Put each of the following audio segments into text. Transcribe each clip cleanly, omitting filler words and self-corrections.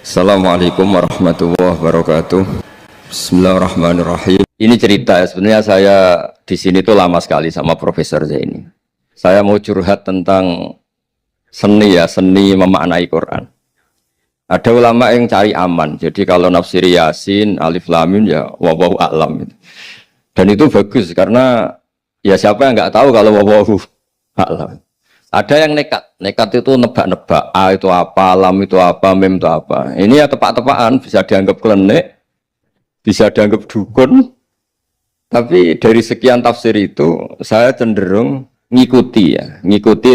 Assalamualaikum warahmatullahi wabarakatuh. Bismillahirrahmanirrahim. Ini cerita ya, sebenarnya saya di sini tuh lama sekali sama Profesor Zaini. Saya mau curhat tentang seni ya, seni memaknai Quran. Ada ulama yang cari aman. Jadi kalau nafsir Yasin, Alif Lam Mim ya wallahu a'lam. Dan itu bagus karena ya siapa yang nggak tahu kalau wallahu a'lam. Ada yang nekat itu nebak-nebak, A itu apa, lam itu apa, mim itu apa. Ini ya tepak-tepakan, bisa dianggap klenik, bisa dianggap dukun. Tapi dari sekian tafsir itu, saya cenderung ngikuti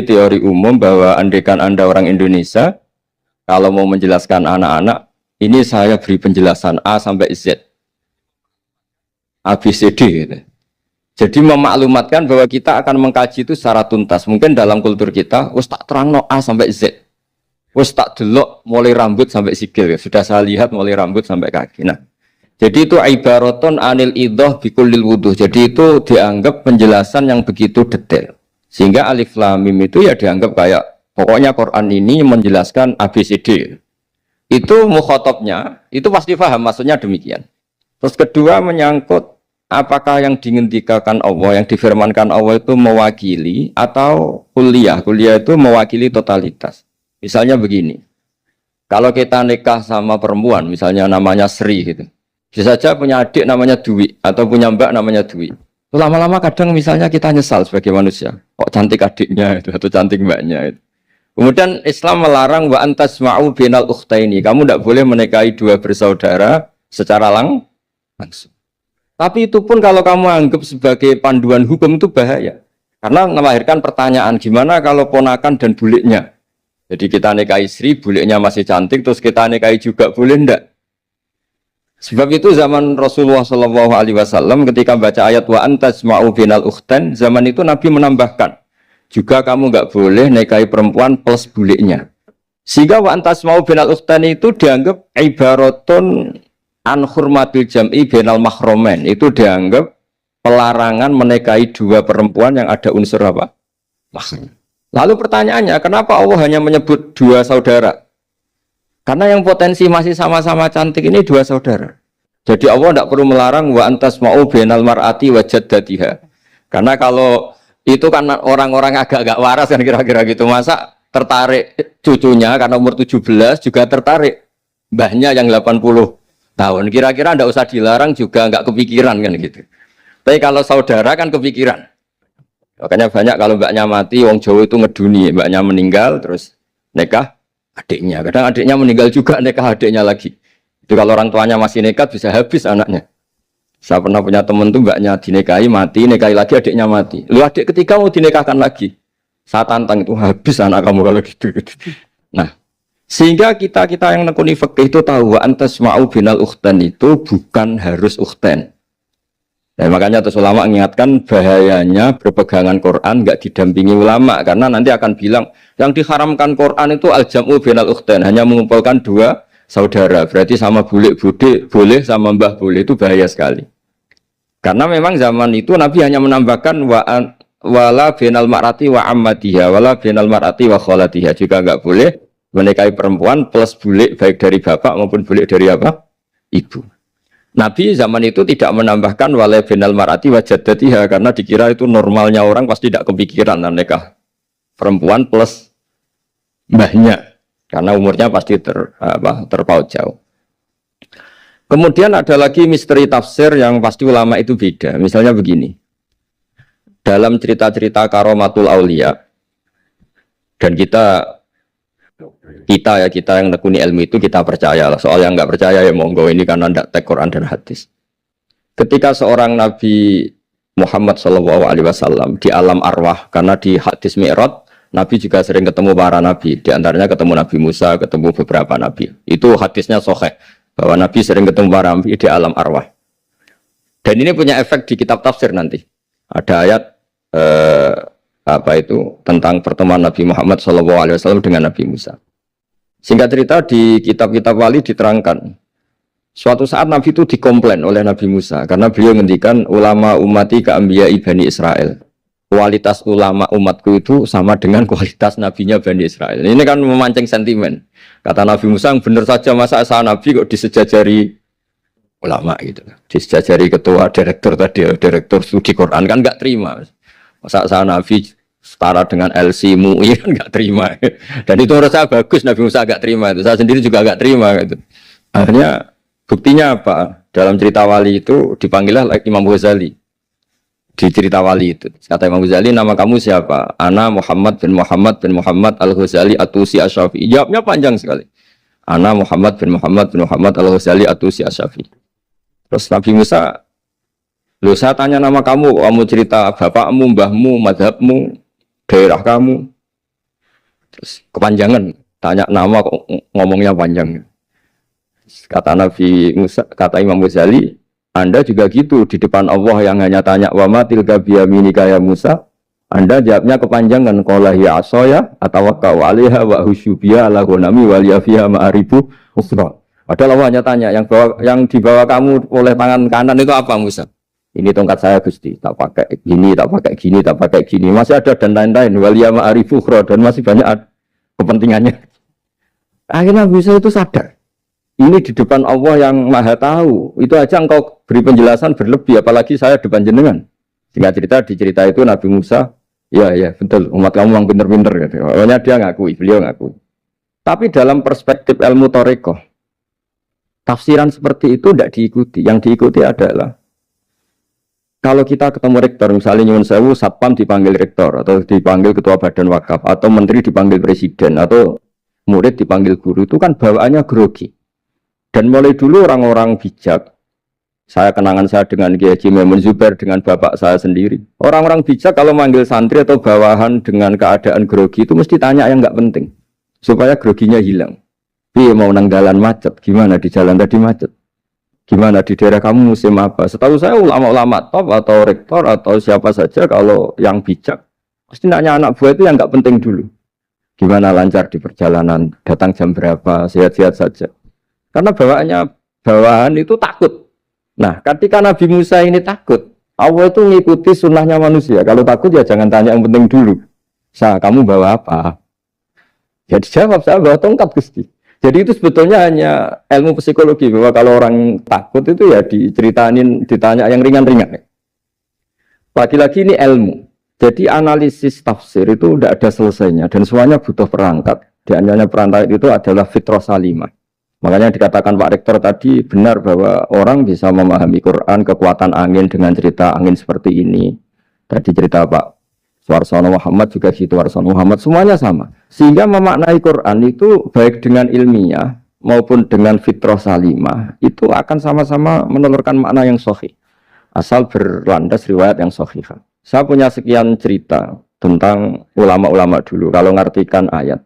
teori umum bahwa andaikan Anda orang Indonesia, kalau mau menjelaskan anak-anak, ini saya beri penjelasan A sampai Z, A, B, C, D gitu. Jadi memaklumatkan bahwa kita akan mengkaji itu secara tuntas. Mungkin dalam kultur kita, wis tak terangno A sampai Z. Wis tak delok mulai rambut sampai sikil. Sudah saya lihat mulai rambut sampai kaki. Nah, jadi itu ibaratun anil idhah bikulil wuduh. Jadi itu dianggap penjelasan yang begitu detail. Sehingga Alif Lam Mim itu ya dianggap kayak pokoknya Quran ini menjelaskan ABCD. Itu mukhatabnya, itu pasti paham maksudnya demikian. Terus kedua menyangkut apakah yang diinginkan Allah, yang difirmankan Allah itu mewakili atau kuliah? Kuliah itu mewakili totalitas. Misalnya begini, kalau kita nikah sama perempuan, misalnya namanya Sri gitu, bisa saja punya adik namanya Dwi atau punya mbak namanya Dwi. Lama-lama kadang misalnya kita nyesal sebagai manusia, kok cantik adiknya itu atau cantik mbaknya itu. Kemudian Islam melarang wa antasma'u binal ukhtaini. Kamu tidak boleh menikahi dua bersaudara secara langsung. Tapi itu pun kalau kamu anggap sebagai panduan hukum itu bahaya. Karena melahirkan pertanyaan, gimana kalau ponakan dan buliknya? Jadi kita nikahi istri, buliknya masih cantik, terus kita nikahi juga, boleh enggak? Sebab itu zaman Rasulullah SAW ketika baca ayat wa antasma'u binal ukhtan, zaman itu Nabi menambahkan, juga kamu enggak boleh nikahi perempuan plus buliknya. Sehingga wa antasma'u binal ukhtan itu dianggap ibaratun an hurmatil jam'i bainal mahromen, itu dianggap pelarangan menikahi dua perempuan yang ada unsur apa? Mahram. Lalu pertanyaannya, kenapa Allah hanya menyebut dua saudara? Karena yang potensi masih sama-sama cantik ini dua saudara. Jadi Allah tidak perlu melarang wa antasma'u bainal mar'ati wa jaddatiha. Karena kalau itu kan orang-orang agak-agak waras kan kira-kira gitu, masa tertarik cucunya karena umur 17 juga tertarik mbahnya yang 80 tahun, kira-kira ndak usah dilarang juga nggak kepikiran kan gitu. Tapi kalau saudara kan kepikiran. Makanya banyak kalau mbaknya mati, wong Jawa itu ngeduni, mbaknya meninggal terus nikah adiknya. Kadang adiknya meninggal juga nikah adiknya lagi. Itu kalau orang tuanya masih nekat bisa habis anaknya. Saya pernah punya teman tuh mbaknya dinikahi mati, nikahi lagi adiknya mati. Lu adik ketiga mau dinikahkan lagi. Saya tantang itu habis anak kamu kalau gitu. Nah, sehingga kita yang nekuni fikih itu tahu wa antasma'u binal ukhtan itu bukan harus ukhtan. Dan makanya terus ulama mengingatkan bahayanya berpegangan Quran nggak didampingi ulama, karena nanti akan bilang yang diharamkan Quran itu al-jam'u binal ukhtan, hanya mengumpulkan dua saudara, berarti sama bulik bude boleh sama mbah boleh, itu bahaya sekali. Karena memang zaman itu Nabi hanya menambahkan wala binal mar'ati wa ammatiha wala binal mar'ati wa kholatiha, juga nggak boleh menikahi perempuan plus bulik baik dari bapak maupun bulik dari apa? Ibu. Nabi zaman itu tidak menambahkan wala binal mar'ati wa jaddatiha karena dikira itu normalnya orang pasti tidak kepikiran nikah perempuan plus mbahnya karena umurnya pasti terpaut jauh. Kemudian ada lagi misteri tafsir yang pasti ulama itu beda. Misalnya begini. Dalam cerita-cerita karomatul aulia, dan kita yang nekuni ilmu itu kita percaya lah. Soal yang nggak percaya ya monggo, ini karena tidak tek Quran dan hadis. Ketika seorang Nabi Muhammad SAW di alam arwah, karena di hadis Mi'raj Nabi juga sering ketemu para nabi, di antaranya ketemu Nabi Musa, ketemu beberapa nabi. Itu hadisnya sahih bahwa Nabi sering ketemu para nabi di alam arwah. Dan ini punya efek di kitab tafsir nanti. Ada ayat tentang pertemuan Nabi Muhammad SAW dengan Nabi Musa. Singkat cerita di kitab-kitab wali diterangkan, suatu saat Nabi itu dikomplain oleh Nabi Musa karena beliau ngendikan ulama umati ka anbiya'i Bani Israel. kualitas ulama umatku itu sama dengan kualitas nabinya Bani Israel. Ini kan memancing sentimen. Kata Nabi Musa, benar saja masa saya nabi kok disejajari ulama gitu. Disejajari ketua direktur tadi, direktur studi Quran kan nggak terima. Masa saya nabi setara dengan LC MUI kan nggak terima. Dan itu menurut saya bagus Nabi Musa nggak terima itu. Saya sendiri juga nggak terima gitu. Akhirnya buktinya apa? Dalam cerita wali itu dipanggillah Imam Ghazali. Di cerita wali itu kata Imam Ghazali, nama kamu siapa? Ana Muhammad bin Muhammad Al-Ghazali Atusi Asy-Syafi'i. Jawabnya panjang sekali. Ana Muhammad bin Muhammad Al-Ghazali Atusi Asy-Syafi'i. Terus Nabi Musa, loh saya tanya nama kamu cerita bapakmu, mbahmu, madhabmu, daerah kamu. Terus kepanjangan, tanya nama kok ngomongnya panjang. Kata Nabi Musa, kata Imam Ghazali, Anda juga gitu di depan Allah yang hanya tanya wa ma tilka biyaminika ya Musa. Anda jawabnya kepanjangan qala ya asaya atawakkau 'alaiha wa husyubiya ala ghanami wa liyafiha ma'aribu ukhra. Padahal Allah hanya tanya yang dibawa kamu oleh tangan kanan itu apa Musa? Ini tongkat saya Gusti, tak pakai gini, tak pakai gini, tak pakai gini. Masih ada dan lain-lain wa liya ma'aribu ukhra dan masih banyak kepentingannya. Akhirnya Musa itu sadar. Ini di depan Allah yang maha tahu. Itu aja engkau beri penjelasan berlebih, apalagi saya depan jenengan. Singkat cerita, di cerita itu Nabi Musa, ya betul, umat kamu yang pinter-pinter. Gitu. Pokoknya dia ngakui, beliau ngakui. Tapi dalam perspektif ilmu Thariqah, tafsiran seperti itu tidak diikuti. Yang diikuti adalah, kalau kita ketemu rektor, misalnya Nyuwun Sewu, Satpam dipanggil rektor, atau dipanggil ketua badan wakaf, atau menteri dipanggil presiden, atau murid dipanggil guru, itu kan bawaannya grogi. Dan mulai dulu orang-orang bijak, saya kenangan saya dengan Kiai Haji Maimun Zubair, dengan bapak saya sendiri. Orang-orang bijak kalau manggil santri atau bawahan dengan keadaan grogi itu mesti tanya yang nggak penting, supaya groginya hilang. Iya mau nang jalan macet, gimana di jalan tadi macet? Gimana di daerah kamu musim apa? Setahu saya ulama-ulama top atau rektor atau siapa saja kalau yang bijak, pasti nanya anak buah itu yang nggak penting dulu. Gimana lancar di perjalanan, datang jam berapa, sehat-sehat saja. Karena bawahan itu takut. Nah, ketika Nabi Musa ini takut, Allah itu mengikuti sunnahnya manusia. Kalau takut ya jangan tanya yang penting dulu. Kamu bawa apa? Ya dijawab, saya bawa tongkat Gusti. Jadi itu sebetulnya hanya ilmu psikologi, bahwa kalau orang takut itu ya ditanya yang ringan-ringan. Lagi-lagi ini ilmu. Jadi analisis tafsir itu tidak ada selesainya dan semuanya butuh perangkat. Di antaranya perangkat itu adalah fitrah salimah. Makanya dikatakan Pak Rektor tadi benar bahwa orang bisa memahami Quran, kekuatan angin dengan cerita angin seperti ini. Tadi cerita Pak Suarsono Muhammad juga gitu, Suarsono Muhammad, semuanya sama. Sehingga memaknai Quran itu baik dengan ilmiah maupun dengan fitrah salimah, itu akan sama-sama menelurkan makna yang sahih. Asal berlandas riwayat yang sahih. Saya punya sekian cerita tentang ulama-ulama dulu, kalau ngartikan ayat.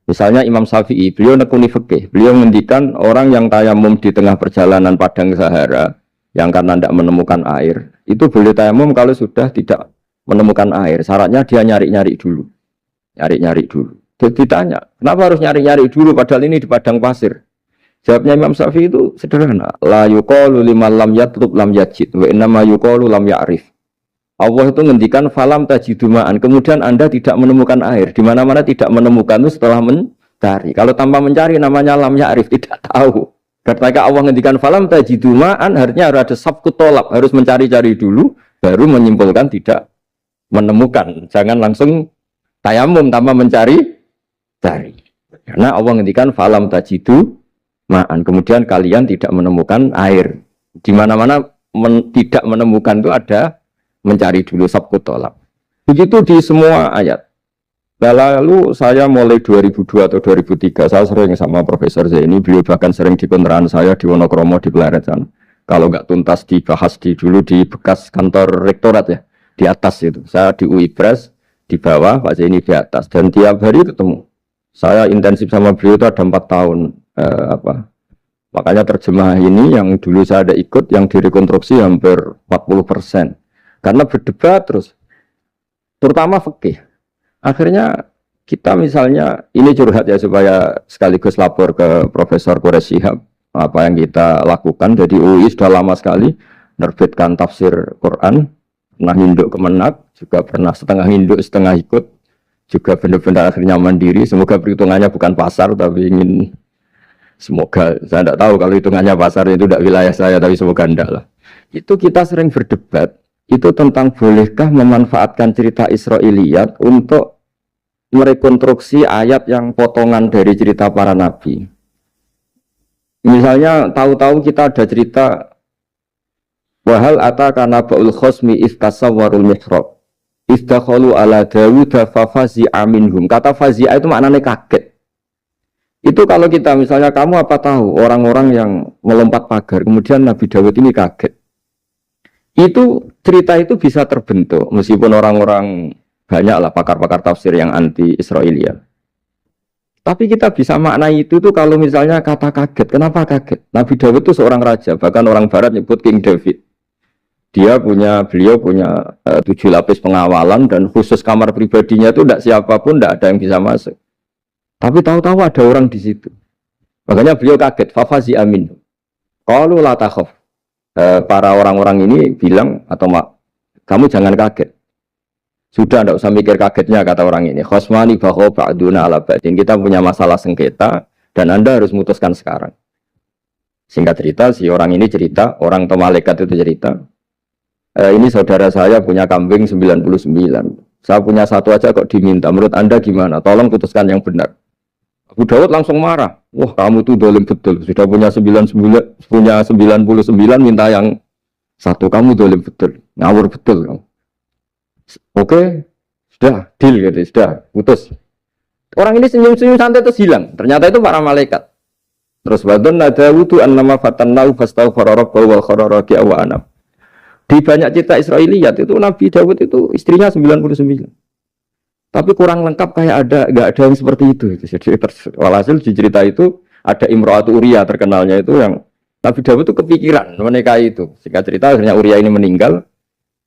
Misalnya Imam Syafi'i, beliau nekuni fikih, beliau menghentikan orang yang tayamum di tengah perjalanan padang Sahara, yang karena tidak menemukan air, itu boleh tayamum kalau sudah tidak menemukan air. Syaratnya dia nyari-nyari dulu. Nyari-nyari dulu. Ditanya, kenapa harus nyari-nyari dulu padahal ini di padang pasir? Jawabnya Imam Syafi'i itu sederhana. La yuqalu liman lam yatlub lam yajid, wa innama yuqalu lam ya'rif. Allah itu ngendikan falam tajiduma'an, kemudian Anda tidak menemukan air. Di mana-mana tidak menemukan itu setelah mencari. Kalau tanpa mencari namanya lam ya'rif, tidak tahu. Ketika Allah ngendikan falam tajiduma'an, artinya harus ada sabqut tolab, harus mencari-cari dulu baru menyimpulkan tidak menemukan. Jangan langsung tayamum tanpa mencari-cari. Karena Allah ngendikan falam tajiduma'an, kemudian kalian tidak menemukan air. Di mana-mana tidak menemukan itu ada mencari dulu sabqut tolab. Begitu di semua ayat. Lalu saya mulai 2002 atau 2003, saya sering sama Profesor Zaini, beliau bahkan sering di kontrakan saya di Wonokromo di Pleret sana. Kalau nggak tuntas dibahas dulu di bekas kantor rektorat ya, di atas itu. Saya di UI Pres, di bawah, Pak Zaini di atas. Dan tiap hari ketemu. Saya intensif sama beliau itu ada 4 tahun. Makanya terjemah ini yang dulu saya ada ikut, yang direkonstruksi hampir 40%. Karena berdebat terus, terutama fikih. Akhirnya kita misalnya, ini curhat ya supaya sekaligus lapor ke Profesor Quraish Shihab apa yang kita lakukan. Jadi UI sudah lama sekali menerbitkan tafsir Quran pernah induk kemenak, juga pernah setengah induk, setengah ikut, juga benar-benar akhirnya mandiri. Semoga perhitungannya bukan pasar, tapi ingin semoga, saya tidak tahu kalau hitungannya pasar itu tidak wilayah saya, tapi semoga tidak lah. Itu kita sering berdebat, itu tentang bolehkah memanfaatkan cerita Israiliyat untuk merekonstruksi ayat yang potongan dari cerita para nabi. Misalnya tahu-tahu kita ada cerita wahal ataka naba'ul khosmi iftasawwarul mihrab istakhalu ala Dawuda fafazi'a minhum. Kata fazi'a itu maknanya kaget. Itu kalau kita misalnya kamu apa tahu orang-orang yang melompat pagar kemudian Nabi Dawud ini kaget. Itu cerita itu bisa terbentuk meskipun orang-orang banyaklah pakar-pakar tafsir yang anti Israiliyat. Tapi kita bisa maknai itu tuh kalau misalnya kata kaget. Kenapa kaget? Nabi Dawud itu seorang raja, bahkan orang barat nyebut King David. Beliau punya 7 lapis pengawalan dan khusus kamar pribadinya itu tidak siapapun, tidak ada yang bisa masuk. Tapi tahu-tahu ada orang di situ. Makanya beliau kaget. Fafazi amin. Qalu la takhaf. Para orang-orang ini bilang atau kamu jangan kaget. Sudah tidak usah mikir kagetnya kata orang ini. Khosmani bakho ba'duna ala ba'din. Kita punya masalah sengketa dan Anda harus memutuskan sekarang. Singkat cerita, si orang ini cerita, orang atau malaikat itu cerita. Ini saudara saya punya kambing 99. Saya punya satu aja kok diminta. Menurut Anda gimana? Tolong putuskan yang benar. Abu Dawud langsung marah. Wah, kamu tuh dolim betul. Sudah punya 99, minta yang satu. Kamu dolim betul. Ngawur betul kamu. Oke, sudah deal gitu, sudah putus. Orang ini senyum-senyum santai terus hilang. Ternyata itu para malaikat. Terus wadon Dawudu annama fatannahu fastaghfara rabbahu wal kharara wa anam. Di banyak cerita Israiliyat itu Nabi Dawud itu istrinya 99. Tapi kurang lengkap kayak enggak ada yang seperti itu. Jadi walhasil di cerita itu ada Imra'atu Uria terkenalnya itu yang Nabi Dawud itu kepikiran menikahi itu. Singkat cerita akhirnya Uria ini meninggal,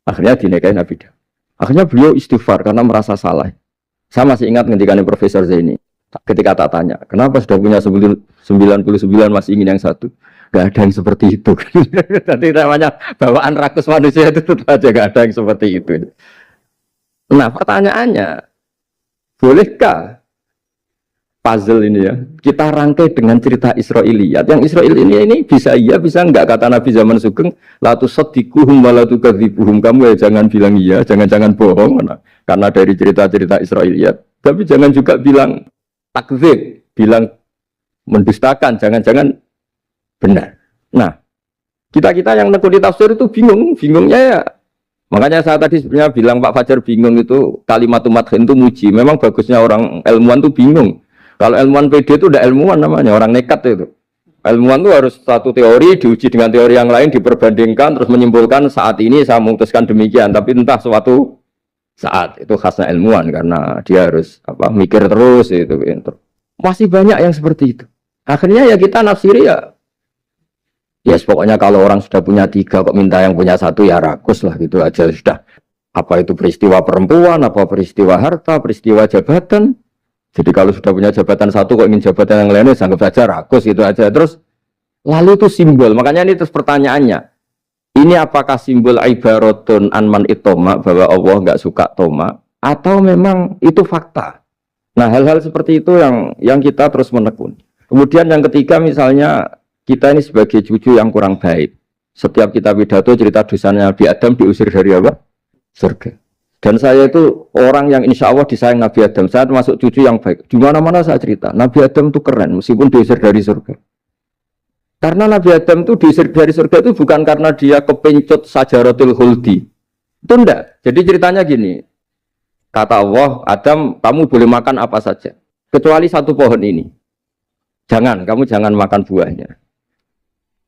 akhirnya dinikahi Nabi Dawud. Akhirnya beliau istighfar karena merasa salah. Saya masih ingat ngendikane Profesor Zaini. Ketika tak tanya, kenapa sudah punya 99 masih ingin yang satu? Gak ada yang seperti itu. Nanti namanya bawaan rakus manusia itu tetap aja gak ada yang seperti itu. Nah pertanyaannya, bolehkah puzzle ini ya kita rangkai dengan cerita Israiliyat? Yang Israel ini bisa iya bisa enggak, kata Nabi zaman Sugeng la tusaddiquhum wa la tukadzibuhum. Kamu ya jangan bilang iya, jangan bohong karena dari cerita-cerita Israiliyat. Tapi jangan juga bilang takdzib, bilang mendustakan, jangan-jangan benar. Nah, kita yang nekuni tafsir itu bingungnya ya. Makanya saya tadi sebenarnya bilang Pak Fajar bingung itu kalimat madhin itu muji. Memang bagusnya orang ilmuwan itu bingung. Kalau ilmuwan PD itu udah ilmuwan namanya, orang nekat itu. Ilmuwan itu harus satu teori diuji dengan teori yang lain, diperbandingkan, terus menyimpulkan saat ini saya memutuskan demikian. Tapi entah suatu saat itu khasnya ilmuwan karena dia harus mikir terus itu. Masih banyak yang seperti itu. Akhirnya ya kita nafsiri ya pokoknya kalau orang sudah punya 3 kok minta yang punya 1 ya rakus lah gitu aja sudah. Apa itu peristiwa perempuan, apa peristiwa harta, peristiwa jabatan. Jadi kalau sudah punya jabatan 1 kok ingin jabatan yang lainnya, anggap saja rakus itu aja. Terus lalu itu simbol. Makanya ini terus pertanyaannya. Ini apakah simbol ibaratun anman itoma bahwa Allah nggak suka toma atau memang itu fakta? Nah hal-hal seperti itu yang kita terus menekuni. Kemudian yang ketiga misalnya kita ini sebagai cucu yang kurang baik. Setiap kita pidato cerita dosanya Nabi Adam diusir dari apa? Surga. Dan saya itu orang yang insya Allah disayang Nabi Adam. Saya termasuk cucu yang baik. Di mana-mana saya cerita. Nabi Adam itu keren meskipun diusir dari surga. Karena Nabi Adam itu diusir dari surga itu bukan karena dia kepencut sajaratul khuldi. Itu enggak. Jadi ceritanya gini. Kata Allah, Adam kamu boleh makan apa saja. Kecuali 1 pohon ini. Kamu jangan makan buahnya.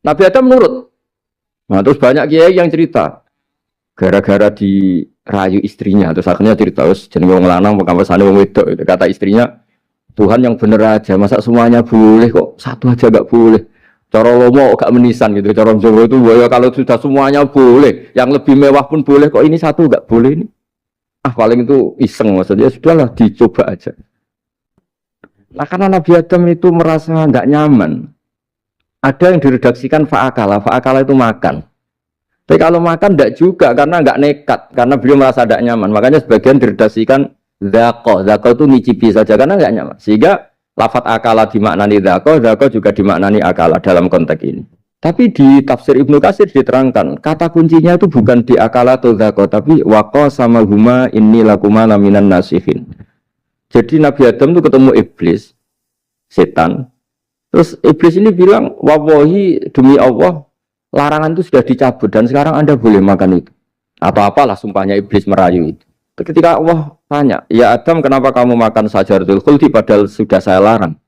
Nabi Adam nurut. Nah terus banyak kiai yang cerita. Gara-gara dirayu istrinya. Terus akhirnya cerita. Terus jenenge wong lanang pekampesane wong wedok. Kata istrinya, Tuhan yang bener aja. Masa semuanya boleh kok 1 aja gak boleh. Cara lomo gak menisan gitu. Cara Jawa itu ya kalau sudah semuanya boleh. Yang lebih mewah pun boleh kok ini 1 gak boleh ini. Paling itu iseng maksudnya. Sudahlah dicoba aja. Nah karena Nabi Adam itu merasa gak nyaman. Ada yang diredaksikan fa'akala. Fa'akala itu makan. Tapi kalau makan tidak juga karena nggak nekat, karena beliau merasa tidak nyaman. Makanya sebagian diredaksikan zako itu ngicipi saja karena nggak nyaman. Sehingga lafat akala dimaknani zako juga dimaknani akala dalam konteks ini. Tapi di tafsir Ibnu Katsir diterangkan kata kuncinya itu bukan di akala atau zako, tapi waqo sama huma inni lakuma laminan nasihin. Jadi Nabi Adam itu ketemu iblis, setan. Terus iblis ini bilang, wallahi demi Allah, larangan itu sudah dicabut dan sekarang Anda boleh makan itu. Atau apalah sumpahnya iblis merayu itu. Ketika Allah tanya, ya Adam kenapa kamu makan sajaratul khuldi padahal sudah saya larang.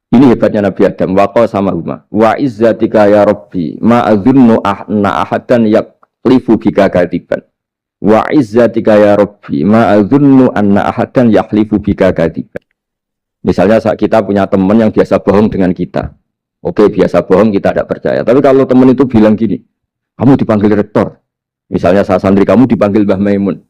Ini hebatnya Nabi Adam. Waqa sama huma. Wa izzatika ya Rabbi ma'adhunnu ahna ahadan yaklifu bika kadiban. Wa izzatika ya Rabbi ma'adhunnu anna ahadan yaklifu bika kadiban. Misalnya saat kita punya teman yang biasa bohong dengan kita. Oke, biasa bohong kita tidak percaya. Tapi kalau teman itu bilang gini, kamu dipanggil rektor. Misalnya saat santri kamu dipanggil Mbah Maimun.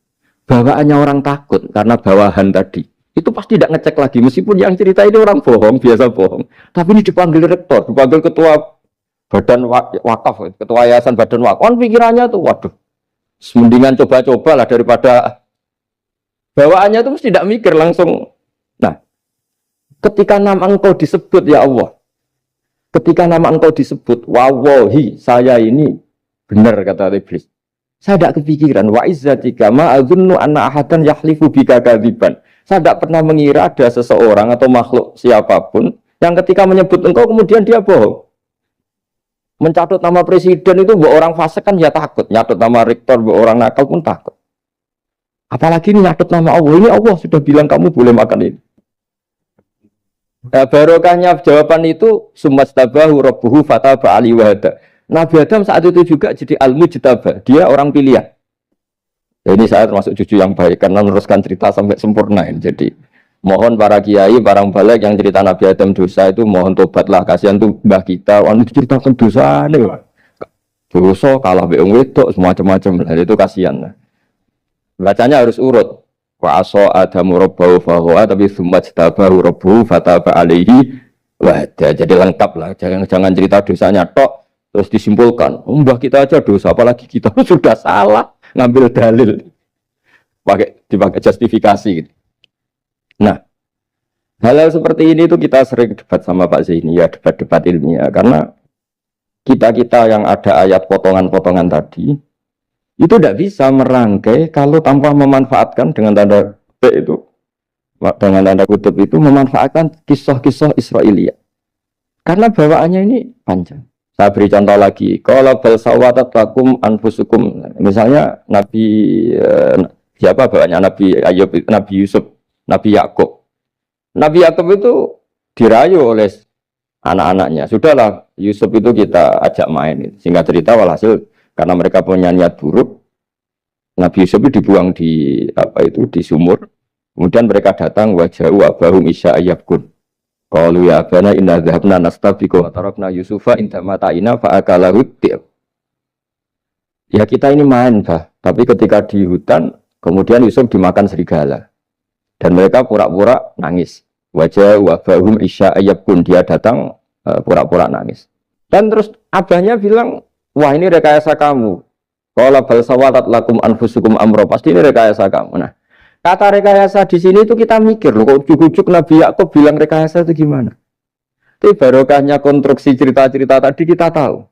Bawaannya orang takut karena bawahan tadi. Itu pasti tidak ngecek lagi. Meskipun yang cerita ini orang bohong, biasa bohong. Tapi ini dipanggil rektor, dipanggil ketua badan wakaf, ketua yayasan badan wakaf. Kan pikirannya tuh, waduh. Mendingan coba-coba lah daripada bawaannya itu mesti tidak mikir langsung. Nah, ketika nama engkau disebut ya Allah, ketika nama engkau disebut, wallahi saya ini benar kata iblis. Saya tidak kepikiran wa izzatika ma adzunnu anna ahadan yahlifu bika kadziban. Saya tidak pernah mengira ada seseorang atau makhluk siapapun yang ketika menyebut engkau kemudian dia bohong. Mencatut nama presiden itu buat orang fasik kan ya takut. Nyatut nama rektor buat orang nakal pun takut. Apalagi ini nyatut nama Allah. Ini Allah sudah bilang kamu boleh makan ini. Nah, barokahnya jawaban itu sumastabahu rabbuhu fataba ali wahada. Nabi Adam saat itu juga jadi al-mujtaba. Dia orang pilihan. Ya, ini saya termasuk cucu yang baik karena meneruskan cerita sampai sempurna ini. Jadi mohon para kiai, para balik yang cerita Nabi Adam dosa itu mohon tobatlah. Kasihan tuh mbah kita, wanu ceritakan dosa nih. Dosa kalah beong wedok semacam-macam. Nah, itu kasihan. Bacanya harus urut. Wa aso adamu rabbahu fahuwa tapi sumajtabahu rabbuhu fataba alaihi wahda. Jadi lengkap lah. Jangan cerita dosanya tok terus disimpulkan. Mbah kita aja dosa apalagi kita sudah salah ngambil dalil. Dipakai justifikasi gitu. Nah, hal-hal seperti ini itu kita sering debat sama Pak Zaini ya, debat-debat ilmiah karena kita yang ada ayat potongan-potongan tadi itu tidak bisa merangkai kalau tanpa memanfaatkan dengan tanda kutip itu, dengan tanda kutip itu memanfaatkan kisah-kisah Israiliyah karena bawaannya ini panjang. Saya beri contoh lagi, kalau bal sawatat lakum anfusukum, misalnya Nabi siapa bawaannya Nabi Ayub, Nabi Yusuf, Nabi Yakub. Nabi Yakub itu dirayu oleh anak-anaknya. Sudahlah, Yusuf itu kita ajak main. Singkat cerita walhasil karena mereka punya niat buruk, Nabi Yusuf itu dibuang di di sumur. Kemudian mereka datang waja'u abahum isya ayyabkun. Qalu ya abana inna dhahabna nastabiqu wa tarakna Yusufa inda mata'ina fa akalahu dhi'b. Ya kita ini main, Bah. Tapi ketika di hutan, kemudian Yusuf dimakan serigala. Dan mereka pura-pura nangis. Wajah wabahum isya ayyabkun. Dia datang pura-pura nangis. Dan terus abahnya bilang, wah ini rekayasa kamu. Qala bal sawalat lakum anfusukum amro. Pasti ini rekayasa kamu. Nah, kata rekayasa di sini itu kita mikir loh, kok ujuk-ujuk Nabi Yakub bilang rekayasa itu gimana? Tapi barokahnya konstruksi cerita-cerita tadi kita tahu.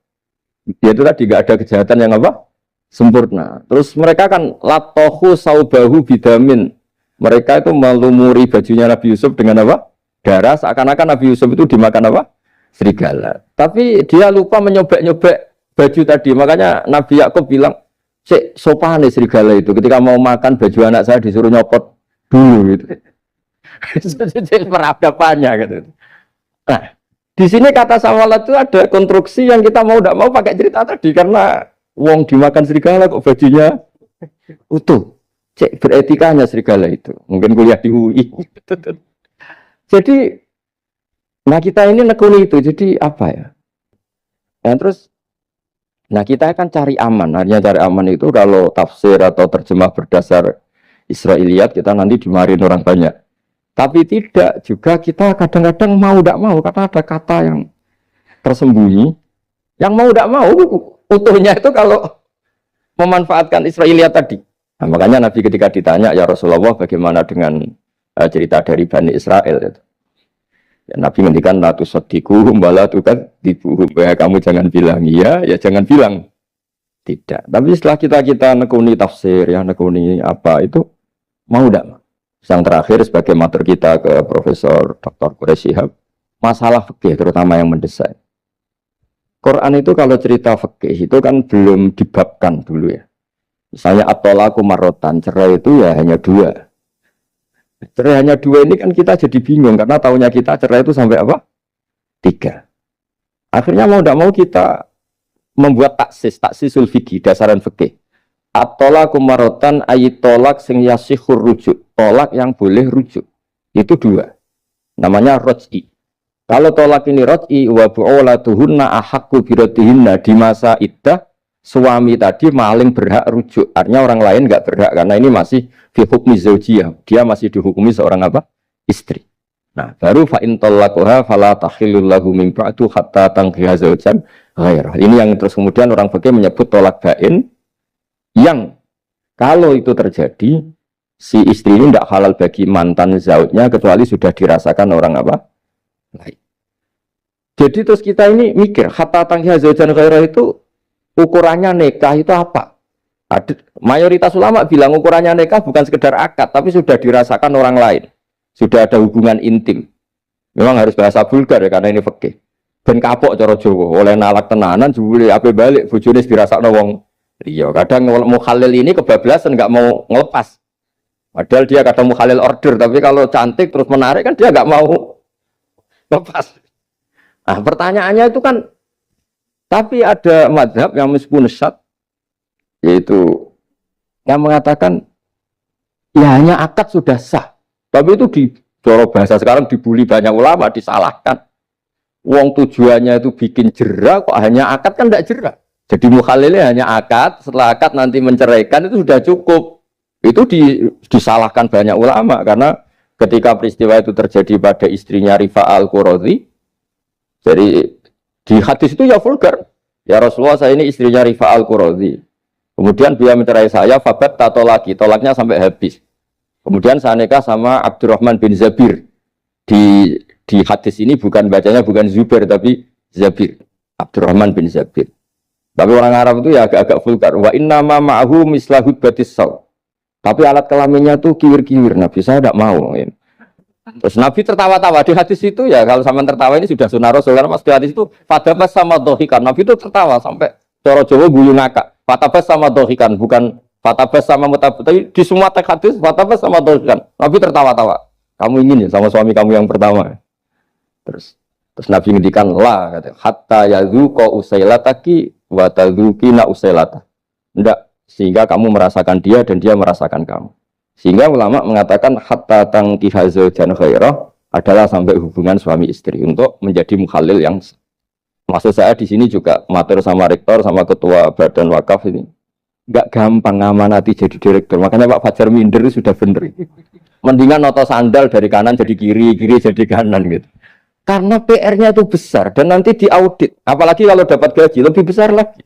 Dia itu tadi gak ada kejahatan yang apa? Sempurna. Terus mereka kan latohu saubahu bidamin. Mereka itu melumuri bajunya Nabi Yusuf dengan apa? Darah, seakan-akan Nabi Yusuf itu dimakan apa? Serigala. Tapi dia lupa menyobek-nyobek baju tadi. Makanya Nabi Yakub bilang, "Sik sopan nih serigala itu. Ketika mau makan baju anak saya disuruh nyopot dulu gitu." Peradabannya gitu. Nah, di sini kata sawalat itu ada konstruksi yang kita mau tidak mau pakai cerita tadi karena wong dimakan serigala kok bajunya utuh. Cek beretikanya serigala itu. Mungkin kuliah di UI. Jadi, nah kita ini nekuni itu. Jadi apa ya? Nah terus, nah kita akan cari aman. Artinya cari aman itu kalau tafsir atau terjemah berdasar Israiliyat kita nanti dimarin orang banyak. Tapi tidak juga kita kadang-kadang mau tidak mau karena ada kata yang tersembunyi. Yang mau tidak mau utuhnya itu kalau memanfaatkan Israiliyat tadi. Nah, makanya Nabi ketika ditanya, ya Rasulullah bagaimana dengan cerita dari Bani Israel itu. Ya, Nabi ngendikan la tusaddiquhum wa la tukadzibuhum. Ya kamu jangan bilang iya, ya jangan bilang tidak. Tapi setelah kita nekuni tafsir, ya nekuni apa itu mau tidak? Yang terakhir sebagai matur kita ke Profesor Dr. Quraish Shihab, masalah fikih terutama yang mendesak. Quran itu kalau cerita fikih itu kan belum dibabkan dulu ya. Misalnya at-thalaqu marratan, cerai itu ya hanya 2. Cerai hanya 2 ini kan kita jadi bingung karena taunya kita cerai itu sampai apa? 3. Akhirnya mau tidak mau kita membuat taksisul fikih, dasaran fikih. At-thalaqu marratan ayat tolak sing yasihur rujuk, tolak yang boleh rujuk. Itu 2. Namanya roj'i. Kalau tolak ini roj'i wa bu'ulatuhunna ahaqqu biratihinna, di masa iddah suami tadi maling berhak rujuk. Artinya orang lain enggak berhak karena ini masih fi hukmi zaujiyah. Dia masih dihukumi seorang apa? Istri. Nah, baru fa in talaqaha fala tahillul lahu min ba'du hatta tankiha zaujan ghairah. Ini yang terus kemudian orang fikih menyebut tolak bain, yang kalau itu terjadi si istri ini tidak halal bagi mantan zaujnya kecuali sudah dirasakan orang apa lain. Jadi terus kita ini mikir hatta tangkiha zaujan ghairah itu ukurannya nikah itu apa? Mayoritas ulama bilang ukurannya nikah bukan sekedar akad tapi sudah dirasakan orang lain, sudah ada hubungan intim. Memang harus bahasa vulgar ya karena ini fikih. Ben kapok cara Jawa oleh nalak tenanan jebule ape balik bojone dirasakno wong. Iya, kadang mukhalil ini kebablasan nggak mau ngelepas. Padahal dia kadang mukhalil order, tapi kalau cantik terus menarik kan dia nggak mau lepas. Nah, pertanyaannya itu kan, tapi ada mazhab yang meskipun syad, yaitu yang mengatakan ya hanya akad sudah sah. Tapi itu di coro bahasa sekarang dibully banyak ulama, disalahkan. Wong tujuannya itu bikin jera, kok hanya akad kan tidak jera. Jadi mukhalilnya hanya akad, setelah akad nanti menceraikan itu sudah cukup. Itu disalahkan banyak ulama karena ketika peristiwa itu terjadi pada istrinya Rifa al-Quradi, jadi di hadis itu ya vulgar. Ya Rasulullah, saya ini istrinya Rifa al-Quradi. Kemudian dia mencerai saya, fabat tato lagi, tolaknya sampai habis. Kemudian saya nikah sama Abdurrahman bin Zabir. Di hadis ini bukan bacanya bukan Zubair tapi Zabir. Abdurrahman bin Zabir. Tapi orang Arab itu ya agak-agak vulgar. Wa inna ma ma'ahu mislahud batis saw. Tapi alat kelaminnya tuh kiwir-kiwir. Nabi saya tidak mau. Terus Nabi tertawa-tawa di hadis itu ya. Kalau sama tertawa ini sudah sunnah Rasul. Karena mas di hadis itu fatabas sama dohikan. Nabi itu tertawa sampai coro Jawa guyu ngakak. Fatabas sama dohikan, bukan fatabas sama mutabut. Tapi di semua teks hadis fatabas sama dohikan. Nabi tertawa-tawa. Kamu ingin ya sama suami kamu yang pertama. Terus Nabi ngendikan lah, kata hatta yadzuqa usailataki wa tadzukina usailata. Enggak, sehingga kamu merasakan dia dan dia merasakan kamu. Sehingga ulama mengatakan hatta tankiha zaujan ghairah adalah sampai hubungan suami istri untuk menjadi mukhalil yang, maksud saya di sini juga matur sama rektor sama ketua badan wakaf ini. Enggak gampang amanati jadi direktur. Makanya Pak Fajar minder sudah bener. Mendingan noto sandal dari kanan jadi kiri, kiri jadi kanan gitu. Karena PR-nya itu besar dan nanti diaudit. Apalagi kalau dapat gaji lebih besar lagi.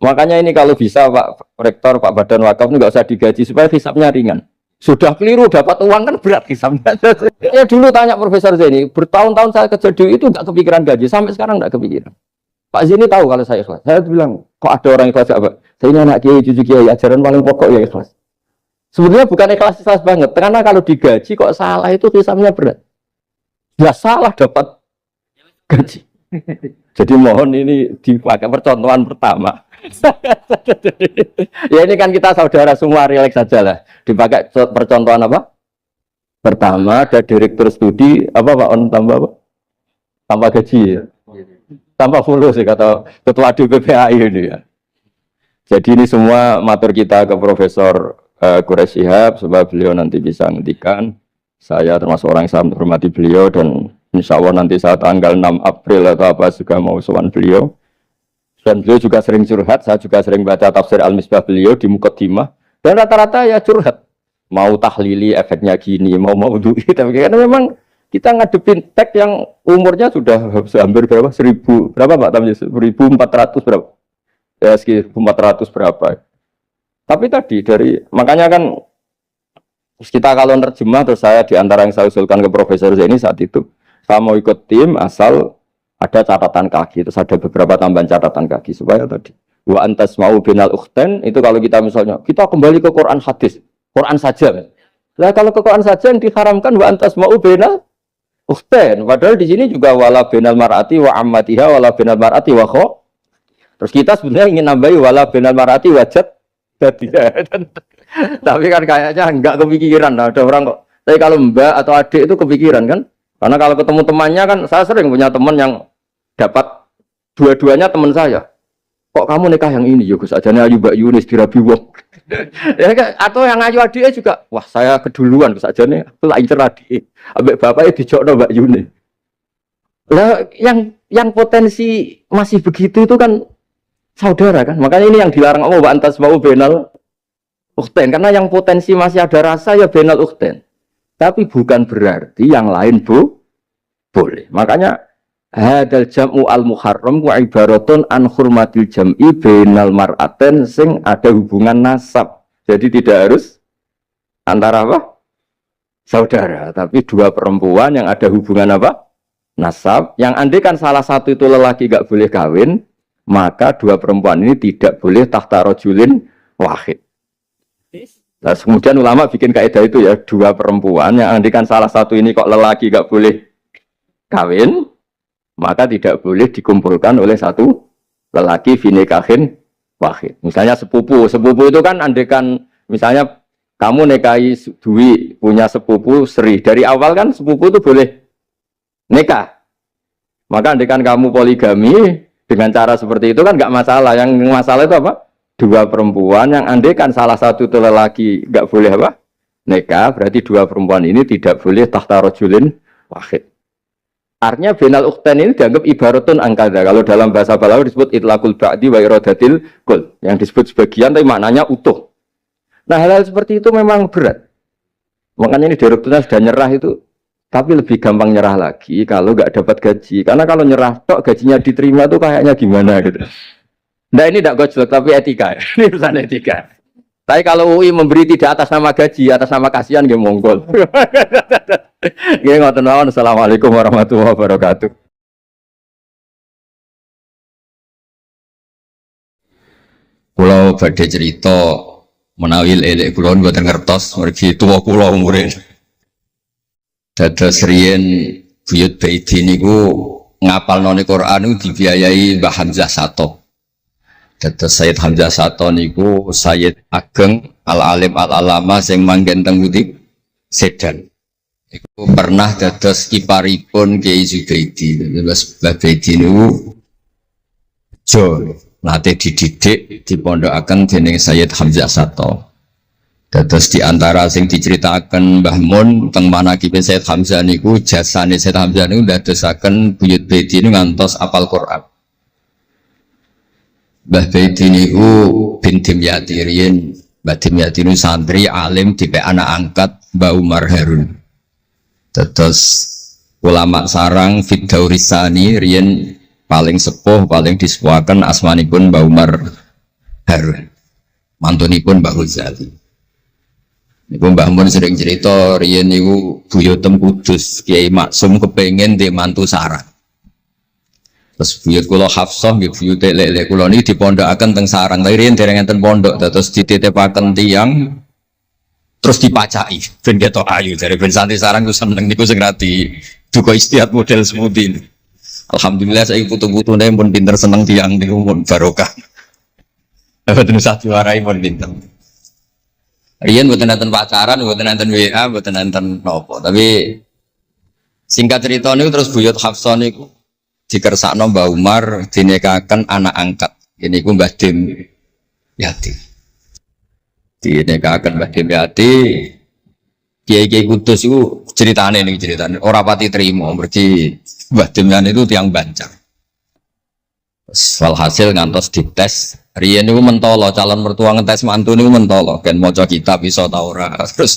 Makanya ini kalau bisa Pak Rektor, Pak Badan Wakaf ini nggak usah digaji supaya hisapnya ringan. Sudah keliru dapat uang kan berat hisapnya. Ya dulu tanya Profesor Zaini, bertahun-tahun saya kerja di itu nggak kepikiran gaji, sampai sekarang nggak kepikiran. Pak Zaini tahu kalau saya ikhlas. Saya bilang, kok ada orang ikhlas apa? Saya ini anak kiai, cucu kiai, ajaran paling pokok ya ikhlas. Sebetulnya bukan ikhlas banget, karena kalau digaji kok salah itu hisapnya berat. Ya salah dapat gaji. Jadi mohon ini dipakai percontohan pertama. Ya ini kan kita saudara semua, relax saja lah. Dipakai percontohan apa? Pertama ada direktur studi apa Pak On tambah apa? Tambah gaji ya. Tambah fulus sih kata ketua DPPAI ini ya. Jadi ini semua matur kita ke Profesor Quraish Shihab supaya beliau nanti bisa ngendikan. Saya termasuk orang yang sangat menghormati beliau dan insya Allah nanti saat tanggal 6 April atau apa juga mau sowan beliau. Dan beliau juga sering curhat, saya juga sering baca tafsir Al-Misbah beliau di Muqaddimah. Dan rata-rata ya curhat. Mau tahlili efeknya gini, mau duit. Tapi karena memang kita ngadepin teks yang umurnya sudah hampir berapa? 1000, berapa Pak Tamji? 1400 berapa? Ya 1400 berapa. Tapi tadi makanya kan kita kalau nerjemah terus saya di antara yang saya usulkan ke Profesor Zaini saat itu, saya mau ikut tim asal ada catatan kaki, terus ada beberapa tambahan catatan kaki supaya tadi wa antas mau binal ukhten itu kalau kita misalnya kita kembali ke Quran hadis, Quran saja. Nah kalau ke Quran saja yang diharamkan wa antas mau binal ukhten, padahal di sini juga wala binal mar'ati wa ammatiha wala binal mar'ati wa kho. Terus kita sebenarnya ingin nambahi wala binal mar'ati wajat jadi. Tapi kan kayaknya enggak kepikiran. Nah, ada orang kok. Tapi kalau mbak atau adik itu kepikiran kan? Karena kalau ketemu temannya kan, saya sering punya teman yang dapat dua-duanya teman saya. Kok kamu nikah yang ini? Ya Gus, ajane ayu Mbak Yunis dirabi wong. Ya, atau yang ayu adiknya juga. Wah, saya keduluan Gus ajane aku lak incer adik. Ambek bapaknya dijokno Mbak Yunis. Lah yang potensi masih begitu itu kan saudara kan. Makanya ini yang dilarang Allah wa antas mau benal ukhten, karena yang potensi masih ada rasa ya benal ukhten. Tapi bukan berarti yang lain boleh. Makanya hadal jam'u al muharram wa ibaratun an hurmatil jam'i benal mar'aten sing ada hubungan nasab. Jadi tidak harus antara apa? Saudara, tapi dua perempuan yang ada hubungan apa? Nasab. Yang andai kan salah satu itu lelaki gak boleh kawin, maka dua perempuan ini tidak boleh tahta rajulin wahid. Nah, kemudian ulama bikin kaidah itu ya, dua perempuan yang andikan salah satu ini kok lelaki gak boleh kawin, maka tidak boleh dikumpulkan oleh satu lelaki finikahin wahid. Misalnya sepupu itu kan andikan misalnya kamu nikahi Dwi punya sepupu Sri, dari awal kan sepupu itu boleh nikah. Maka andikan kamu poligami dengan cara seperti itu kan gak masalah. Yang masalah itu apa? Dua perempuan yang andekan salah satu itu lelaki nggak boleh apa nikah, berarti dua perempuan ini tidak boleh tahta rajulin wahid. Artinya benal ukhten ini dianggap ibaratun angkada. Kalau dalam bahasa Balawi disebut itlaqul ba'di wa iradatil kul, yang disebut sebagian tapi maknanya utuh. Nah hal-hal seperti itu memang berat. Makanya ini direkturnya sudah nyerah itu, tapi lebih gampang nyerah lagi kalau nggak dapat gaji. Karena kalau nyerah tok gajinya diterima tuh kayaknya gimana gitu. Nah ini tidak gojlok tapi etika. Ini urusan etika. Tapi kalau UI memberi tidak atas nama gaji, atas nama kasihan dia monggol. Nggih ngoten mawon. Assalamualaikum warahmatullahi wabarakatuh. Kula badhe cerita menawi elek kula mboten ngertos mergi tuwa kula umure. Dados riyen buyut Baiti niku ngapalno Quran niku dibiayai Mbah Hamzah Sato. Dados Sayyid Hamzah Sato niku Sayyid Ageng Al-Alim Al-Alama sing manggen teng Putih Sedan. Iku pernah dados kiparipun Kiai Zubaidi. Terus Mbah Baidi niku jo nate dididik dipondokaken dening Sayyid Hamzah Sato. Dados di antara sing diceritaken Mbah Mun teng manakibe Sayyid Hamzah niku jasane Sayyid Hamzah niku ndadosaken buyut Baidi niku ngantos apal Quran. Mbah Baidi niku bin Dimyati riyen, Mbah Dimyati niku santri alim dipek anak angkat Mbah Umar Harun. Terus ulama sarang Fiddaurisani riyen paling sepuh, paling disepuhaken asmanipun Mbah Umar Harun. Mantunipun Mbah Ghazali. Niku Mbah Mun sering cerita riyen niku buyut teng Kudus, Kiai Maksum kepengin ndek mantu sarang. Terus buyut kula Hafsah nggih buyut lek kula niki dipondokaken teng sarang. Tapi riyen dereng enten pondok, terus dititipaken tiyang terus dipacaki ben ketok ayu dari ben santri sarang ku seneng niku sing rati duka istiad model semudi. Alhamdulillah saya putu-putune pun pinter seneng tiyang niku mun barokah. Mboten usah diwarai pun pinter. Riyen mboten enten pacaran, mboten enten WA, mboten enten napa. Tapi singkat cerita niku terus buyut Hafsah niku dikersakno Mbah Umar dinikahaken anak angkat. Ini ku Mbah Dim Yati. Dinikahaken Mbah Dim Yati. Kiai-kiai Kudus itu ceritane nih ceritane. Ora pati trimo mergi Mbah Dim Yati itu tiang Banjar. Walhasil ngantos dites. Riyen niku mentolo calon mertua ngetes mantu niku mentolo. Kan maca kitab iso ta ora. Terus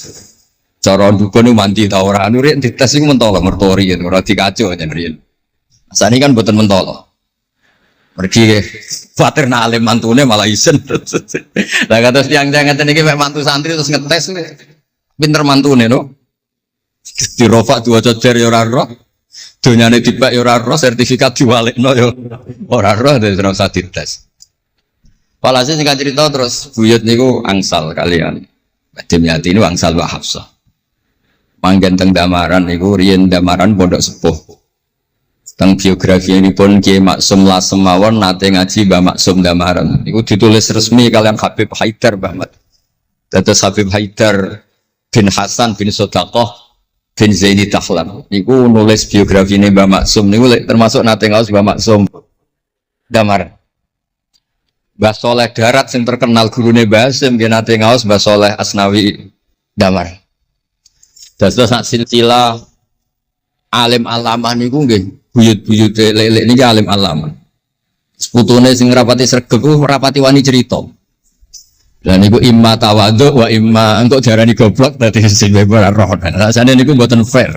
cara dukun niku mandi ta ora. Riyen dites niku mentolo mertua riyen ora dikaco jan riyen. Sani kan boten mentolo. Pergi khawatir nak alim mantune malah isen. Lah kados tiyang-tiyang ngeten iki mek mantu santri terus ngetes pinter mantune no. Dirofak diwaca jer ya ora roh. Donyane dipek ya ora roh, sertifikat diwalekno ya ora roh terus ora usah dites. Walhasil singkat cerita terus buyut niku angsal kalian. Badhe Yati niku angsal Mbak Hafsah. Manggen teng Damaran niku riyen Damaran pondok sepuh. Teng biografi ini pun Kiai Maksum Lasem mawon nate ngaji Mbah Maksum Damaran. Niku ditulis resmi kalian Habib Haidar Mbah Mat. Dados Habib Haidar bin Hasan bin Sodaqah bin Zaini Tahlan. Niku nulis biografi ini Mbah Maksum niku termasuk nate ngaos Mbah Maksum Damaran. Mbah Soleh Darat yang terkenal gurune Mbah Hasim nggih nate ngaos Mbah Soleh Asnawi Damaran. Dados sak silsilah alim alamah niku nggih buyut-buyut lelek niki alim alamah. Seputune sing rapati sregep ku rapati wani cerita. Lah niku imma tawadhu wa imma engko diarani goblok dadi sing ora roh. Rasane niku mboten fair.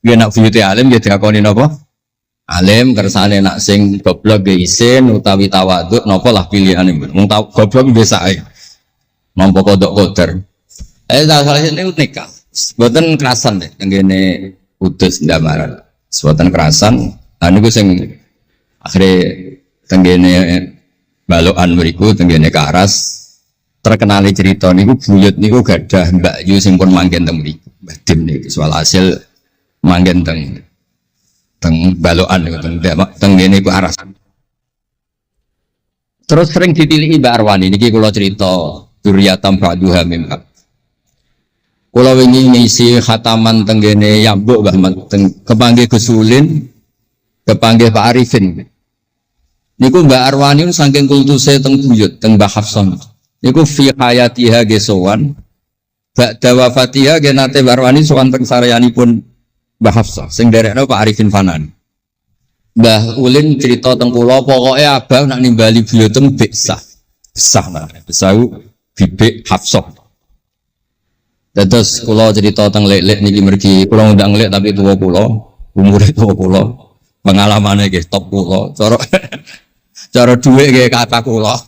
Nggih nak buyute alim nggih diakoni napa? Alim kersane nak sing goblok nggih isin utawi tawadhu napa lah pilihane. Wong goblok biasa ae. Nampa kodok koder. Salah sini nikah. Mboten kerasan deh tenggene Kudus Damaran. Mboten kerasan. Niku sing akhire tenggene balokan mriku tenggene Karas terkenali cerita niku buyut niku gadah Mbak Yu sing pun manggen teng mriku. Mbah Dim niki soal hasil manggen teng balokan niku tenggene ku Aras. Terus sering ditilihi Mbak Arwani niki kula cerita Duriyatam Ba'duha Mimhab. Kula wingi ngisi khataman tenggene Yambuk Mbah Mat kepanggih Gus Ulin, kepanggih Pak Arifin. Niku Mbak Arwani saking kultuse teng buyut teng Mbah Hafsah. Niku fi hayatiha ge sowan. Ba'da wafatiha ge nate Mbak Arwani sowan teng saryanipun Mbah Hafsah sing derekno Pak Arifin Fanan. Mbah Ulin cerita teng kula pokoke abah nak nimbali buyutem besah. Besah nah, besah bibik Hafsah. Dados kula cerita teng lek-lek niki mergi kula ngundang lek tapi tuwa kula, umure tuwa kula. Pengalamane nggih top kula. Cara dhuwit nggih kata kula.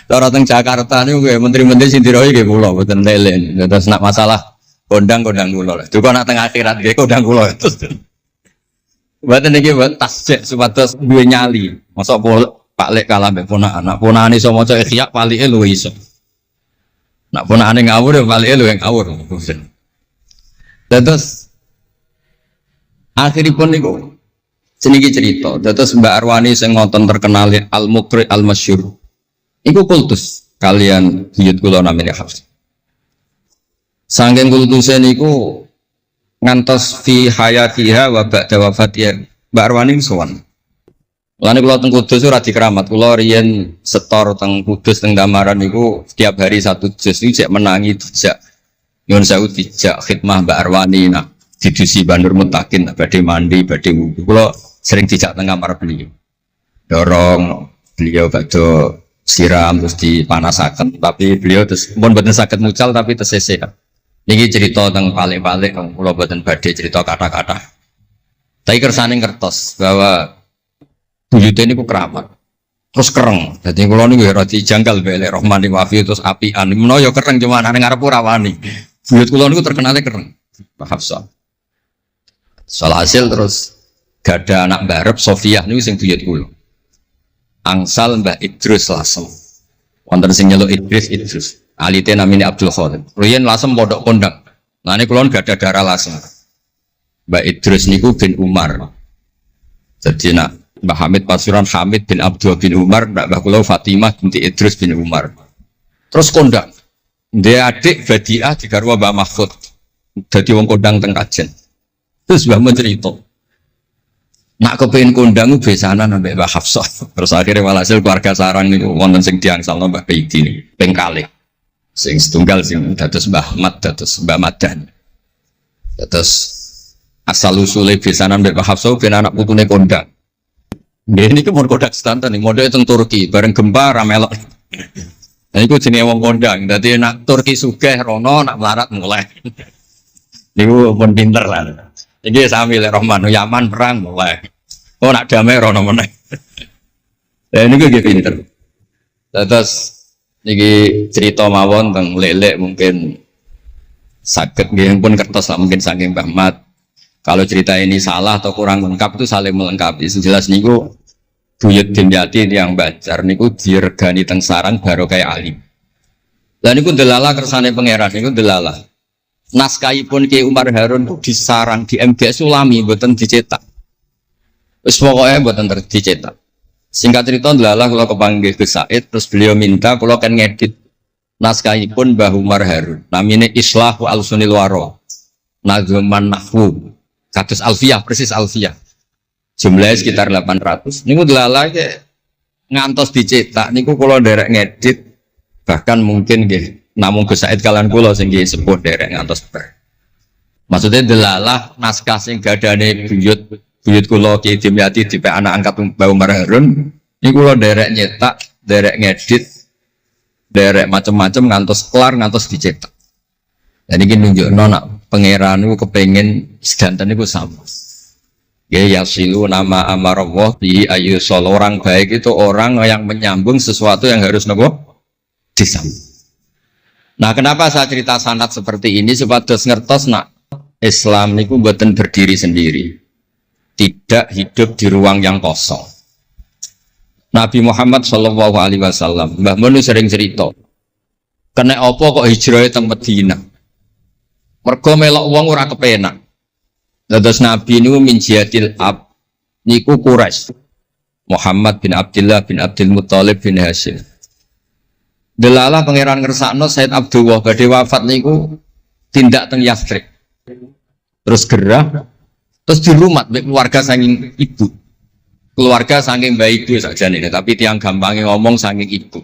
Cara teng Jakarta niku nggih menteri-menteri sing dirohi nggih kula mboten lek. Dados nak masalah kondang kula. Duka nak teng akhirat nggih kondang kula. Mboten niki tasjek supados duwe nyali. Mosok Pak Lek kalah mbek ponakan. Nak ponakane iso maca Ihya palike luwih iso. Nak ponakane ngawur ya palike luwih ngawur. Terus akhiripun niku seniki cerita. Terus Mbak Arwani sing ngonten terkenal Al-Muqri Al-Masyhur. Iku kultus kalian buyut kula namine Hafs. Saking kultuse niku ngantos fi hayatiha wa ba'da wafatiha. Mbak Arwani sowan. Lan kula teng Kudus ora dikeramat. Kula riyen setor teng Kudus teng Damaran niku setiap hari satu juz niku cek menangi dijak nyuwun sewu dijak khidmah Mbak Arwani nak didusi Bandur Mutakin badhe mandi badhe wudu. Kula sering dijak teng kamar beliau. Dorong beliau badhe siram terus dipanasaken tapi beliau terus pun boten saged mucal tapi tesese. Niki cerita teng palik-palik kula boten badhe cerita kata-kata. Tapi kersane ngertos bahwa buyute niku keramat. Terus kereng. Dadi kula niku ora dijanggal mbek Rahman Wafi terus apian. Menawa ya kereng cuma nang ngarep ora wani. Buyut kula niku terkenale kereng. Pak Hafsah. Soal hasil terus gada anak barep Sofiah niku sing buyut kula. Angsal Mbah Idrus Lasem. Wonten sing nyeluk Idrus. Alite namine Abdul Khadir. Riyen Lasem pondok kondang. Lah niku kula gada darah Lasem. Mbah Idrus niku bin Umar. Jadi nak Mbah Hamid Pasuruan Hamid bin Abdul bin Umar, Mbah kula Fatimah binti Idrus bin Umar. Terus kondang. Dia adik Badiah digarwa Mbah Mahfud. Dadi wong kondang teng Kajen. Terus Mbah mencerita. Nak kepengin kondang besanan ambek Mbah Hafsah. Terus akhirnya walhasil keluarga sarang niku wonten sing diangsalno Mbah Baidi niku ping kalih. Sing setunggal sing dados Mbah Ahmad dados Mbah Madan. Terus asal usule besanan mbek Mbah Hafsah ben anak putune kondang. Nggih niki mun kodak sedanten ning modhe teng Turki bareng gempa ra melok. Nah iku jenenge wong kondang. Dadi nak Turki sugih rono nak melarat mulai. Niku pun pinter lah. Iki sami lek Rahman Yaman perang mulai. Oh nak damai rono meneh. Lah niku nggih pinter. Terus niki cerita mawon tentang lelek mungkin saged nggih pun kertas lah mungkin saking Mbah Mat. Kalau cerita ini salah atau kurang lengkap itu saling melengkapi. Sejelas niku Buyut Dimyati yang Bacar niku diregani teng sarang baru kayak alim. Lah niku delala kersane pangeran niku delala. Naskahipun Ki Umar Harun itu disarang di MGS Sulami mboten dicetak. Wis pokoke mboten dicetak. Singkat cerita delala kula kepanggih Gus Said terus beliau minta kula kan ngedit naskahipun Mbah Umar Harun. Namine Islahu Al-Sunil Waro. Nazman Nahwu. Kados Alfiyah persis Alfiyah. Jumlahnya sekitar 800. Niku delala ngantos dicetak niku kula nderek ngedit bahkan mungkin nggih namung Gus Said kalian kula sing nggih sepuh nderek ngantos bar. Maksudnya delala naskah sing gadane buyut kula Ki Dimyati dipe anak angkat Mbah Umar Harun niku kula nderek nyetak, nderek ngedit, nderek macam-macam ngantos kelar ngantos dicetak. Dan iki nunjukno nak pangeran niku kepengin sedanten niku sama. Ya yasilu nama amarallah bi ayu sol orang baik itu orang yang menyambung sesuatu yang harus nopo disambung. Nah, kenapa saya cerita sanad seperti ini supados ngertos nak Islam niku mboten berdiri sendiri. Tidak hidup di ruang yang kosong. Nabi Muhammad sallallahu alaihi wasallam, Mbah Mun sering cerita. Kena apa kok hijrah teng Madinah? Mergo melok wong ora kepenak. Terus Nabi ini min jihadil ab niku Quraisy Muhammad bin Abdullah bin Abdul Muthalib bin Hashim. Delala pangeran ngersakno Said Abdullah badhe wafat niku tindak teng Yathrib. Terus gerah terus dirumat mbek keluarga saking ibu. Keluarga saking baik itu sakjane tapi tiang gampangnya ngomong saking ibu.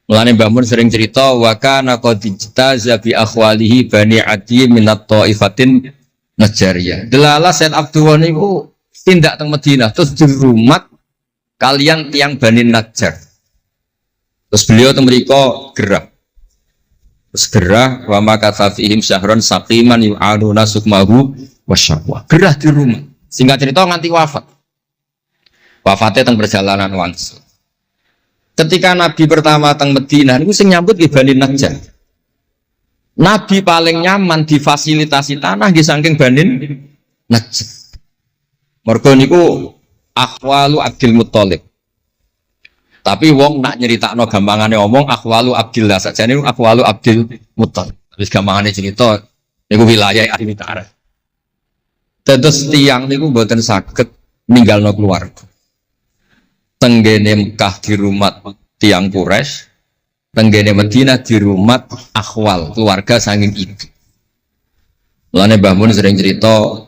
Mulane Mbah Mun sering cerita wa kana qad ijtaza bi akhwalihi bani Adi minat taifatin Najariyah. Delala Said Abdullah niku tindak teng Madinah terus dirumat kalian tiang Bani Najjar. Terus beliau teng mriko gerah. Terus gerah wa makatha fihim syahron saqiman yu'aluna sukmahu wasyaqwa. Gerah di rumah. Singkat cerita nganti wafat. Wafatnya teng perjalanan wangsul. Ketika Nabi pertama teng Madinah niku sing nyambut ki Bani Najjar. Nabi paling nyaman difasilitasi tanah di saking Banin Najjar. Mergo niku akhwalu Abdul Muthalib. Tapi wong nak nyeritakno gampangane omong akhwalu Abdillah sakjane niku akhwalu Abdul Muthalib. Wis gampangane cerita niku wilayah ahli utara. Terus tiang niku mboten saged ninggalno keluarga. Tenggene Mekah di rumah tiang Quraisy. Tenggene Madinah di rumah akhwal keluarga saking ibu. Mulane Mbah Mun sering cerita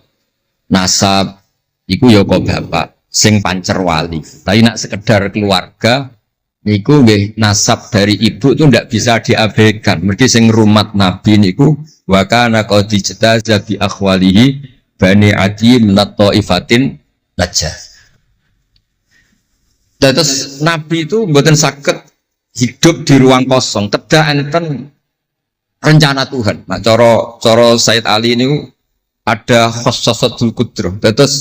nasab iku ya kok bapak sing pancer wali. Tapi nak sekedar keluarga niku nggih nasab dari ibu itu ndak bisa diabaikan. Mergi sing rumat Nabi niku wa kana qad ijtaza bi akhwalihi bani Adi minat taifatin Najjar. Terus Nabi itu mboten saged hidup di ruang kosong, kedah enten rencana Tuhan. Nah, coro Said Ali ini ada khossasatul qudrah. Terus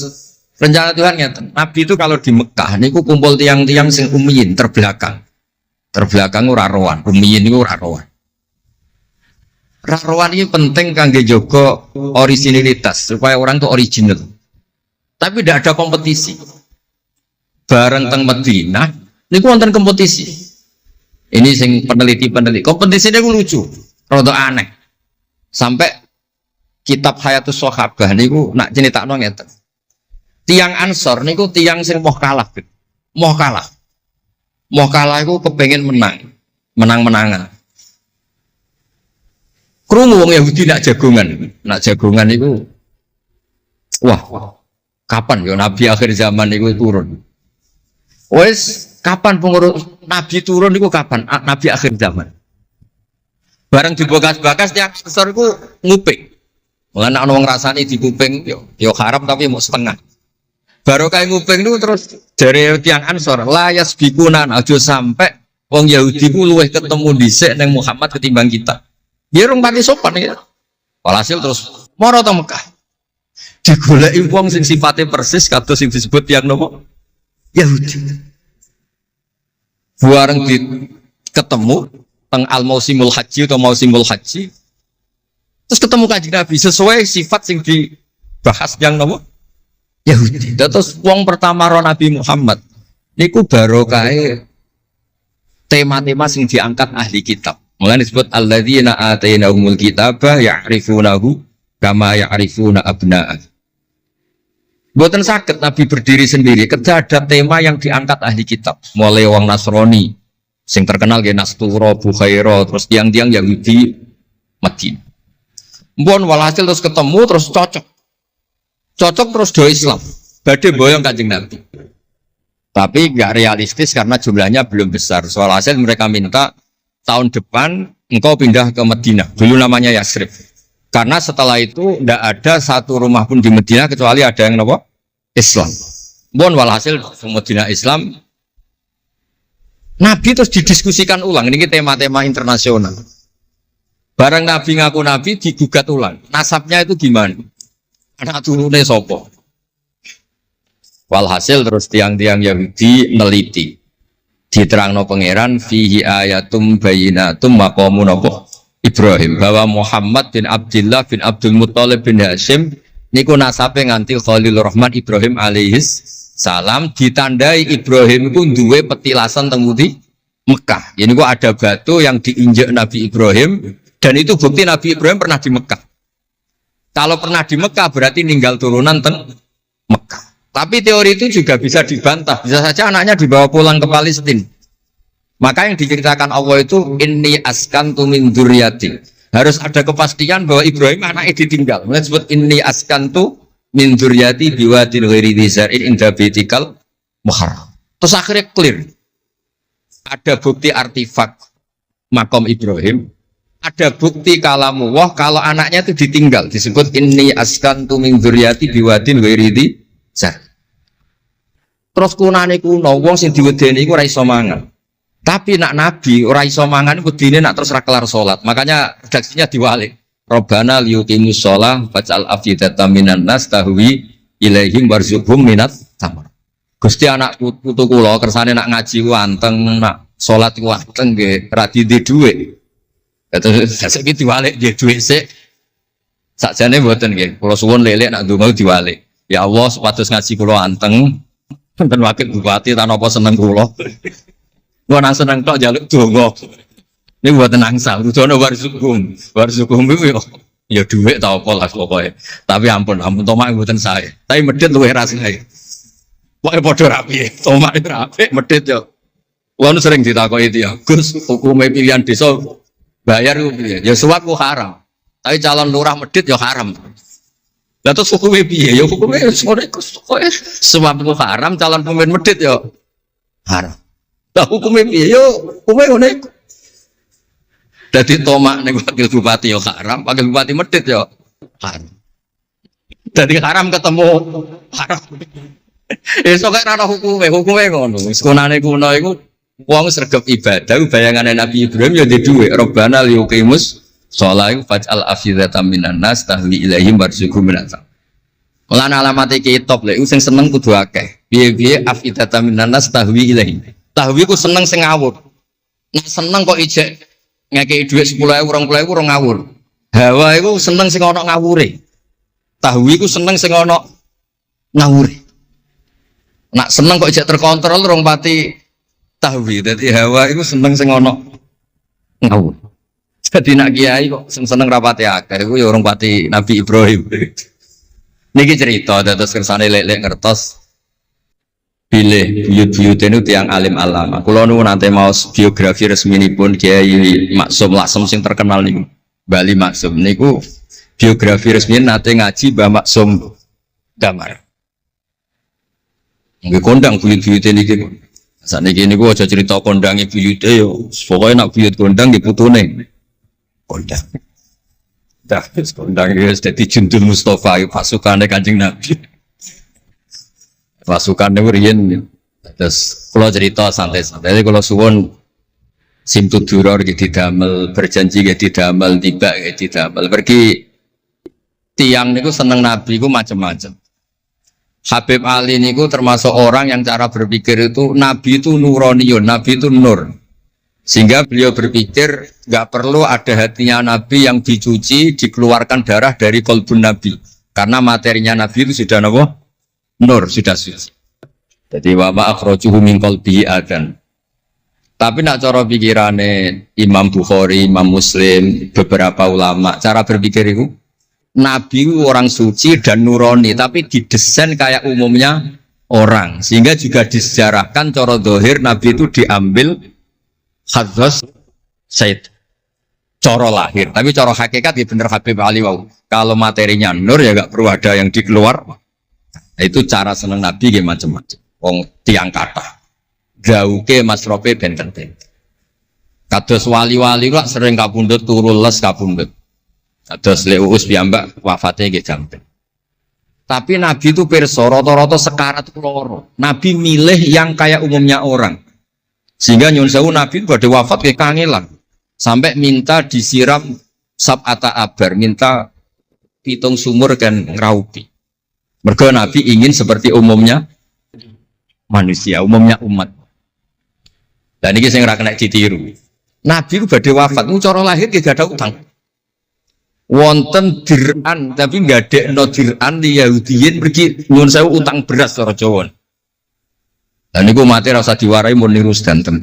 rencana Tuhan ngeten. Nabi itu kalau di Mekah niku kumpul tiang-tiang sing ummiyin terbelakang. Terbelakang ora rowan, ummiyin niku ora rowan. Rowan ini penting kangge jaga originalitas supaya orang itu original. Tapi tidak ada kompetisi. Bareng teng Madinah niku wonten kompetisi. Ini sing peneliti kompetisinya gue lucu, rada aneh. Sampai kitab Hayatus Sahabah niku nak ceritakno ngeten. Tiang Ansor niku tiang sing moh kalah. Moh kalah iku kepengin menang-menangan. Krungu wong Yahudi nak jagongan niku wah, kapan ya Nabi akhir zaman niku turun. Wes kapan pengurus Nabi turun itu kapan? Nabi akhir zaman. Bareng dibakas-bakas tiap besar itu nguping. Mulane ana wong rasani di kuping yo haram tapi mau setengah. Baru kayak nguping itu terus dari tiang Ansor layas bikunan aja sampai wong Yahudi ku luweh ketemu dhisik ning Muhammad ketimbang kita. Dia rong pati sopan ya. Walhasil terus moro teng Mekah. Digoleki wong sing sifatnya persis kados sing disebut tiang nopo? Yahudi. Buareng di ketemu teng al mausimul haji atau mausimul haji. Terus ketemu Kanjeng Nabi sesuai sifat sing dibahas yang nopo Yahudi. Terus wong pertama ro Nabi Muhammad niku barokahe tema-tema sing diangkat ahli kitab. Mulane disebut alladzina atainahumul kitaba ya'rifunahu kama ya'rifuna abna'ah. Mboten saged Nabi berdiri sendiri, kerja ada tema yang diangkat ahli kitab. Mulai wong Nasrani sing terkenal nggih Nastura, Bukhaira, terus tiang-tiang Yahudi Madinah. Mbon walhasil terus ketemu terus cocok. Cocok terus do Islam. Badhe boyong Kanjeng Nabi. Tapi nggak realistis karena jumlahnya belum besar. Soal hasil mereka minta tahun depan engkau pindah ke Madinah. Dulu namanya Yasrib. Karena setelah itu tidak ada satu rumah pun di Madinah kecuali ada yang apa? Islam. Bon walhasil Madinah Islam. Nabi terus didiskusikan ulang. Ini tema-tema internasional. Barang Nabi ngaku Nabi digugat ulang. Nasabnya itu gimana? Anak turunnya sopo. Walhasil terus tiang-tiang Yahudi neliti. Diterangno pangeran fihi ayatum bayinatum maqamun apa? Ibrahim, bahwa Muhammad bin Abdullah bin Abdul Muttalib bin Hashim niku nasabe nganti Khalilur Rahman Ibrahim alaihis salam, ditandai Ibrahim itu duwe petilasan teng di Mekah. Ini kok ada batu yang diinjak Nabi Ibrahim dan itu bukti Nabi Ibrahim pernah di Mekah. Kalau pernah di Mekah berarti ninggal turunan teng Mekah. Tapi teori itu juga bisa dibantah. Bisa saja anaknya dibawa pulang ke Palestina. Maka yang diceritakan Allah itu inni askantu min dzurriyyati. Harus ada kepastian bahwa Ibrahim anaknya ditinggal. Mulai disebut inni askantu min dzurriyyati biwadin ghairi dzar'in inda baitikal muharram. Terus akhirnya clear. Ada bukti artifak makom Ibrahim, ada bukti kalamullah kalau anaknya itu ditinggal. Disebut inni askantu min dzurriyyati biwadin ghairi dzar'in. Terus kunane kuno wong sing diwedeni iku ora iso mangan. Tapi nak Nabi ora iso mangan wedine nak terus ra kelar salat. Makanya redaksinya diwalik. Rabbana liyuqimus shalah faj'al afidatan minan nas tahwi ilaihim warzuqhum minat tamar. Gusti anak putu kula kersane nak ngaji ku anteng, nak salat ku anteng nggih ra di dhuwit. Terus saiki diwalik nggih dhuwit sik. Sakjane mboten nggih. Kula suwun lelek nak ndonga diwalik. Ya Allah supados ngaji kula anteng. Wonten wakil bupati ta napa seneng kula. Gua nang seneng tok jaluk donga. Ini buat tenang sal, rudono warzuqhum. Warzuqhum itu ya duit tau apa lah pokoknya. Tapi ampun tomak mboten saya. Tapi medhit luwih rasane. Pokoke padha rapi. Tomak itu rapi, medhit yo. Kuwi sering ditakoki itu ya. Gus, hukume pilihan desa bayar ku piye? Ya suap ku haram. Tapi calon lurah medhit ya haram. Lah terus hukume piye? Ya hukume sore Gus. Suap ku haram, calon pemimpin medhit ya haram. Lah hukumnya piye yo hukumnya ngono iku. Dadi tomak ning wakil bupati yo haram, wakil bupati medhit yo haram. Dadi haram ketemu haram. Esuk kok ora hukume ngono. Wis kunane kuno iku wong sregep ibadah bayangane Nabi Ibrahim yo ndek dhuwit. Rabbana liyuqimus shalah faj'al afidatan minan nas tahwi ilaihim warzuqhum minat. Mulane alamate kitab lek sing seneng kudu akeh. Piye-piye afidatan minan nas tahwi ilaihim. Tahwi ku seneng sing ngawur. Nek seneng kok ijek ngekeki dhuwit 10.000 20.000 ora ngawur. Hawa iku seneng sing ana ngawure. Tahwi ku seneng sing ana ngawure. Nak seneng kok ijek terkontrol rong pati tahwi. Dadi hawa iku seneng sing ana ngawur. Jadi nak kiai kok sing seneng rapati akeh iku ya urung pati Nabi Ibrahim. Niki cerita terus kersane lek-lek ngertos pilih buyut-buyut itu tiang alim alama. Kalau nu nanti mau biografi resmi ini pun Kiai Maksum Lasem sing terkenal nih Bali Maksum niku biografi resmi nanti ngaji Mbah Maksum Damar. Nggih kondang buyut-buyut ini gitu. Saat ini niku aja cerita kondangi buyut yo. Pokoknya nak buyut kondang di putune kondang. Dah kondang itu jadi Jundul Mustafa pasukannya Kanjeng Nabi. Pasukan riyen terus kalau cerita santai-santai jadi kalau suwon simtu duror gitu damel berjanji gitu damel tiba gitu damel pergi tiang niku seneng Nabi ku macam-macam Habib Ali niku termasuk orang yang cara berpikir itu Nabi itu nuroniyun, Nabi itu nur. Sehingga beliau berpikir nggak perlu ada hatinya Nabi yang dicuci, dikeluarkan darah dari kolbun Nabi. Karena materinya Nabi itu sudah apa? Nur, sudah suci. Jadi wa ma akhrajuhu min qalbihi adan. Tapi nak cara pikirane Imam Bukhari, Imam Muslim, beberapa ulama, cara berpikir itu Nabi orang suci dan nurani, tapi didesain kayak umumnya orang, sehingga juga disejarahkan cara dohir Nabi itu diambil hadros Said, cara lahir, tapi cara hakikat ya bener Habib Ali wow. Kalau materinya nur ya gak perlu ada yang dikeluar. Itu cara seneng Nabi ya macam-macam. Wong tiang kata. Gauke masrope benten-benten. Kados wali-wali kok sering kapundhut turu les kapundhut. Kados Leuus piyambak wafate nggih jampen. Tapi Nabi itu pirsa rata-rata sekarat loro. Nabi milih yang kayak umumnya orang. Sehingga nyuwun sewu Nabi badhe wafat nggih kangelan. Sampai minta disiram sab'ata abar, minta pitung sumur kan ngraupi. Mergo Nabi ingin seperti umumnya manusia, umumnya umat. Dan ini saya nggak kena ditiru. Nabi itu badhe wafat, cara lahir gak ada utang. Wonten dir'an, tapi nggak ada no dir'an di Yahudiyin pergi nyuwun sewu utang beras cara Jawa. Dan ini mati rasa diwarai mau niru sedanten.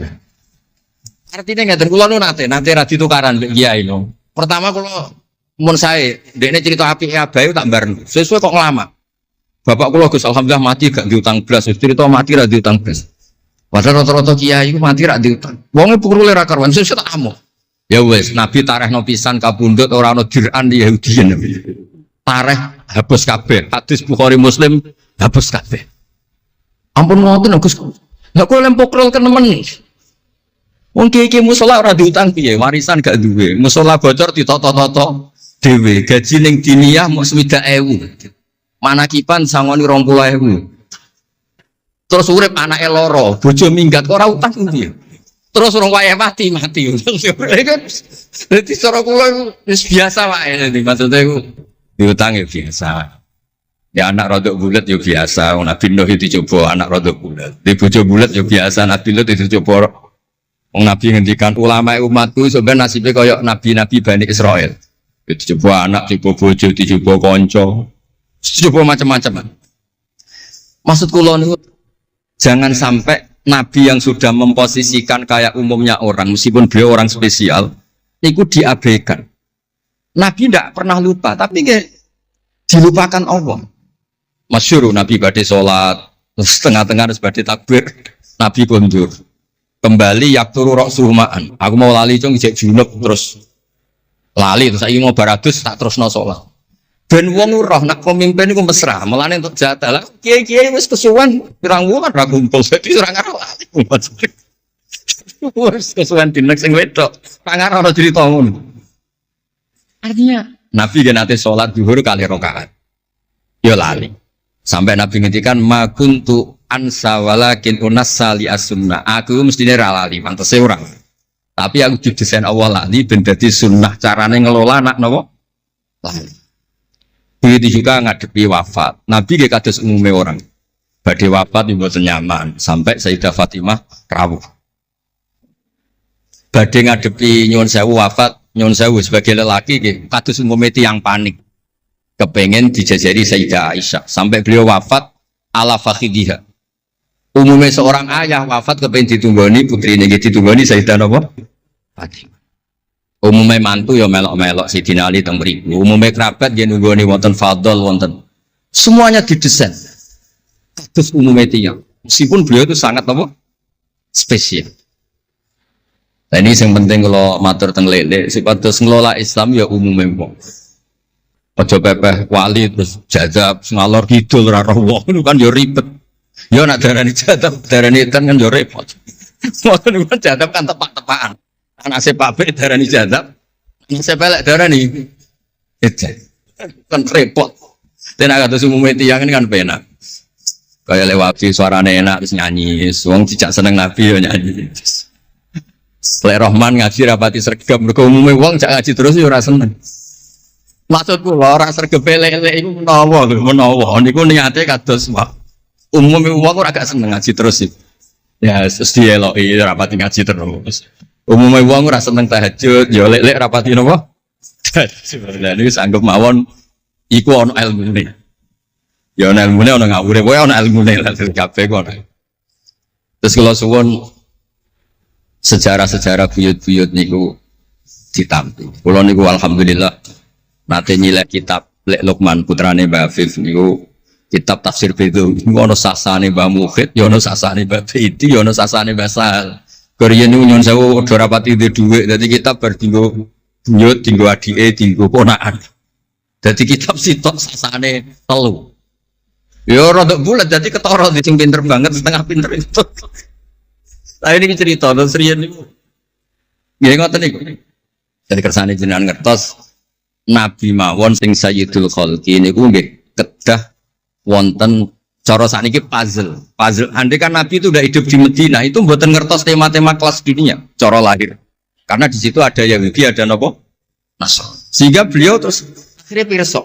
Artinya nggak kula nu nate radi tukaran mbek kiai no. Pertama kalau mun saya, dekne cerita apike abahe tak bareng. Sesuai kok lama. Bapak kula Gus alhamdulillah mati gak diutang belas, cerita mati ra diutang belas. Padahal rata-rata kiai iku mati ra diutang. Wonge purule ra karuan sesuk tak amo. Ya wis, Nabi tarehno pisan kapundhut ora ana dir'an Yahudiyin. Tareh hapus kabeh. Hadis Bukhari Muslim hapus kabeh. Ampun ngoten Gus. Lah kok lempok rol kenemen. Wong kiai musala ora diutang piye? Warisan gak duwe. Musala bocor ditata-tata dhewe. Gaji ning diniyah mung 60.000. Manakipan sangoni 20.000. Terus urip anake loro, bojo minggat kok ora utang piye. Terus urung wayah mati. Dadi cara kula wis biasa wae. Maksudnya iku diutang ya biasa. Ya anak rodok bulat ya biasa. Nabi Nuh itu coba anak rodok bulat. Di bojo bulat ya biasa. Nabi Nuh itu coba. Wong Nabi ngendikan ulama umatku sebenarnya nasibnya kayak nabi-nabi Bani Israel. Itu coba anak, coba bojo, coba konco, coba macam-macam. Maksud kula niku jangan sampai nabi yang sudah memposisikan kayak umumnya orang, meskipun beliau orang spesial, itu diabaikan. Nabi tidak pernah lupa, tapi dilupakan Allah. Masyhur Nabi badhe salat, setengah-tengah harus badhe takbir, Nabi kondur. Kembali yakturu roksuhumaan. Aku mau lali cung ijek junub terus lali terus saiki mau baratus tak terusno salat. Ben wong roh nak pemimpin iku mesra, melane untuk jatah lah. Kiai-kiai wis kesuwen pirang wulan ra kumpul, dadi ora ngarep lali. Wis kesuwen dinek sing wedok. Pangar ora cerita ngono. Artinya Nabi gen ate salat zuhur kali rakaat. Ya lali. Sampai Nabi ngendikan ma kuntu ansa walakin unassa li as-sunnah. Aku mestine ra lali, pantese ora. Tapi aku didesain Allah lali ben dadi sunnah carane ngelola anak napa? Lali. Begitu juga ngadepi wafat. Nabi nggih kados umume orang. Badhe wafat mboten nyaman sampai Sayyidah Fatimah rawuh. Badhe ngadepi nyuwun sewu wafat, nyuwun sewu sebagai lelaki nggih kados umume tiyang panik. Kepengen dijajari Sayyidah Aisyah sampai beliau wafat ala fakhidiha. Umumnya seorang ayah wafat kepengen ditunggoni putrinya ditunggoni Sayyidah napa? Fatimah. Umumnya mantu ya melok-melok Sayyidina Ali teng mriku. Umumnya kerabat nggih nunggoni wonten fadl wonten. Semuanya didesain. Kados umumnya tiyang. Meskipun beliau itu sangat apa? Spesial. Nah ini yang penting kalau matur teng lele sipatos ngelola Islam ya umumnya wong. Ojo pepeh wali terus jadab ngalor kidul ora roh wong kan yo ribet. Yo nak darani jadab darani kan yo repot. Ngoten kan jadab kan tepak-tepakan. Anak sepak be darani jadab, anak sepelek darani ejek. Kan repot. Dan agak terus umumnya tiyang ini kan penak. Kayak lewat suarane enak terus nyanyi. Wong tidak seneng Nabi yo nyanyi. Lek Rahman ngaji rapati sregep mergo umume wong jak ngaji terus yo ora seneng. Maksudku lho ora sregep lele iku menawa lho, menawa niku niate kados umume wong ora gak seneng ngaji terus iki. Ya terus dieloki rapati ngaji terus. Umume wong ora seneng tahajud, ya lek rapati napa? Lah niku sanggep mawon iku ana ilmune. Ya ana ilmune ana ngawure, kowe ana ilmune lah kabeh kok. Terus kula suwun sejarah-sejarah buyut-buyut niku ditampi. Kula niku alhamdulillah nate nyilek kitab Lek Lukman putrane Mbah Afif niku kitab tafsir Bedu niku ana sasane Mbah Mukhid, ya ana sasane Mbah Bedi, ya ana sasane Mbah Sahal. Koriyen niku nyun sewu ora rapati duwe dhuwit, dadi kitab bar dinggo buyut, dinggo adike, dinggo ponakan. Dadi kitab sitok sasane telu. Ya rada bulat dadi ketara sing pinter banget setengah pinter itu. Lah ini cerita terus riyen niku. Nggih ngoten niku. Jadi kersane jenengan ngertos Nabi mawon sing Sayyidul Khalqi niku nggih kedah wonten cara sakniki puzzle. Puzzle andai kan Nabi itu udah hidup di Madinah itu mboten ngertos tema-tema kelas dunia cara lahir. Karena di situ ada Yahudi, ada napa? Nasrani. Sehingga beliau terus akhirnya pirsa.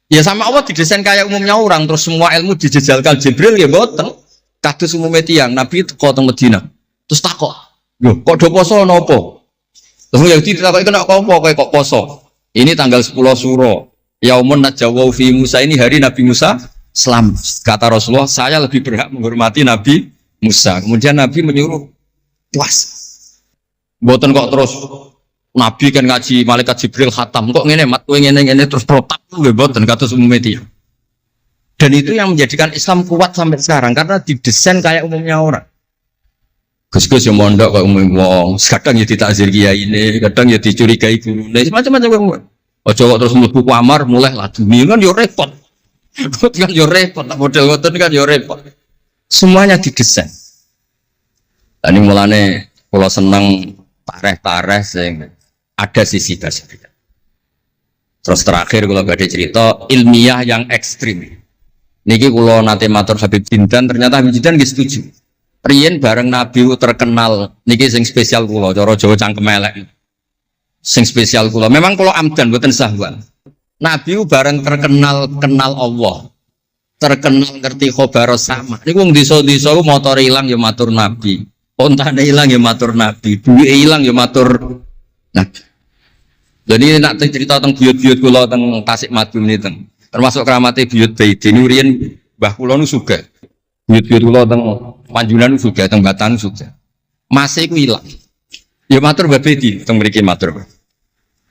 Ya sama Allah didesain kayak umumnya orang terus semua ilmu dijejalkan Jibril ya mboten. Kados umume tiyang Nabi teko teng Madinah. Terus takok, "Lho, kok do poso napa?" Terus Yahudi ditakoki kena apa kowe kok poso? Ini tanggal 10 Suro. Yaumun najawau fi Musa, ini hari Nabi Musa selamat. Kata Rasulullah, saya lebih berhak menghormati Nabi Musa. Kemudian Nabi menyuruh puasa. Mboten kok terus Nabi kan ngaji malaikat Jibril khatam kok ngene mat kowe ngene terus protap nggih mboten kados umume tiyang. Dan itu yang menjadikan Islam kuat sampai sekarang karena didesain kayak umumnya orang. Gus-gus yang mondok kayak umum wong, kadang ya ditakzir kiai ini, kadang ya dicurigai guru, macam-macam wong. Ojo kok terus mlebu kamar mulai lah dunia kan yo repot. Kan yo repot, model ngoten kan yo repot. Semuanya didesain. Dan ini mulane kula seneng tareh-tareh sing ada sisi dasarnya. Terus terakhir kula badhe cerita ilmiah yang ekstrim. Niki kula nate matur Habib Jindan, ternyata Habib Jindan nggih setuju. Riyen bareng Nabi terkenal niki sing spesial kula cara Jawa cangkem elek. Sing spesial kula memang kula amdan mboten sahwan. Nabi bareng terkenal kenal Allah. Terkenal ngerti khobaros sama. Niku wong desa-desa ku motor ilang ya matur Nabi. Ontane ilang ya matur Nabi. Duwe ilang ya matur Nabi. Jadi nak cerita tentang buyut-buyut kula teng Tasikmalaya niku termasuk keramate buyut Baidin riyen mbah kula nu sugih. Buyut-buyut kula teng Panjunan juga, teng Batan juga. Masih ku ilang. Ya matur Mbah Bedi, teng mriki matur.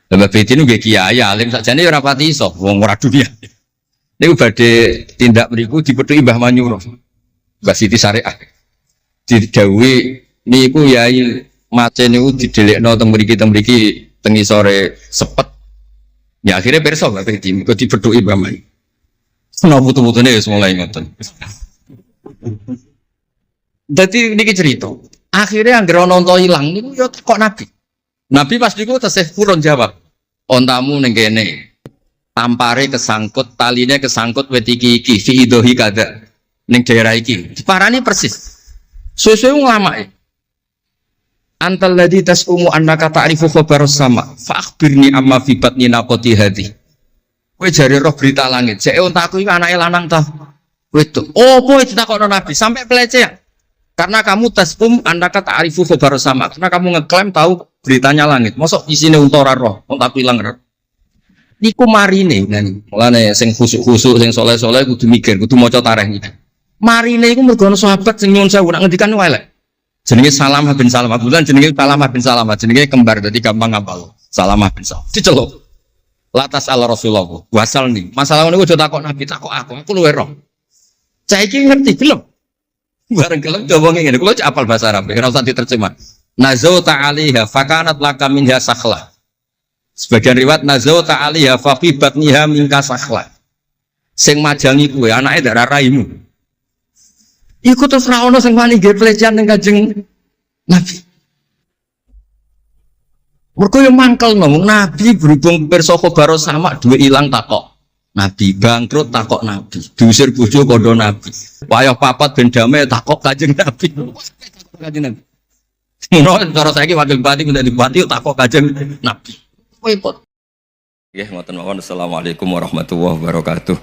Mbah Bedi nu nggih kiai alim sakjane ora pati iso wong ora dunia. Niku badhe tindak mriku dipethuki Mbah Manyuro. Mbah Siti Syariah. Didhawuhi niku yai mace niku didelekno teng mriki teng isore sepet. Ya akhirnya pirsa Mbah Bedi kok dipethuki Mbah Manyuro. Napa putu-putune wis mulai ngoten. Jadi ini cerita. Akhirnya yang gerono nonton hilang, ini yo kok Nabi. Nabi pas niku tesih purun jawab. Ontamu neng kene, tampare kesangkut, taline kesangkut wetiki iki, fiidohi kada neng daerah iki. Parane persis. Susu lama. Antal ladzi tasumu annaka ta'rifu khabar sama. Fa'akhbirni amma fi batni naqati hadi. Kowe jare roh berita langit. Jek ontaku iki anake lanang ta. Wedok. Opo ditakokno Nabi sampai pelecehan. Karena kamu tasum anda kata arifu khobar sama. Karena kamu ngeklaim tahu beritanya langit. Mosok isine unta roh, unta ilang roh. Niku marine ngene. Mulane sing khusuk-khusuk sing saleh-saleh kudu mikir, kudu maca tareh iki. Marine iku mergo ana sahabat sing nyuwun sewu nak ngendikan elek. Jenenge Salamah bin Salamah. Bulan jenenge Salamah bin Salamah. Jenenge kembar dadi gampang ngapal. Salamah bin Salamah. Diceluk. Latas ala Rasulullah. Wasal nih. Masalah niku aja takok Nabi, takok aku luwe roh. Saiki ngerti gelem. Bareng kelem coba ngene, kula cek apal bahasa Arab, ora usah diterjemah. Nazauta 'alaiha fakanat laka minha sakhla. Sebagian riwayat nazauta 'alaiha fa fi batniha minka sakhla. Sing majangi kuwe anake ndak raimu. Iku terus ra ono sing wani nggih pelecehan ning Kanjeng Nabi. Mergo yo mangkel ngomong Nabi berhubung pirsa khabar sama duwe ilang takok. Nabi bangkrut takok Nabi, diusir bojo kondo Nabi, wayah papat ben damai takok Kanjeng Nabi. Kanjeng Nabi. Ngono cara saiki wakil bupati minta dibupati takok Kanjeng Nabi. Repot. Ya, ngoten mawon. Assalamualaikum warahmatullahi wabarakatuh.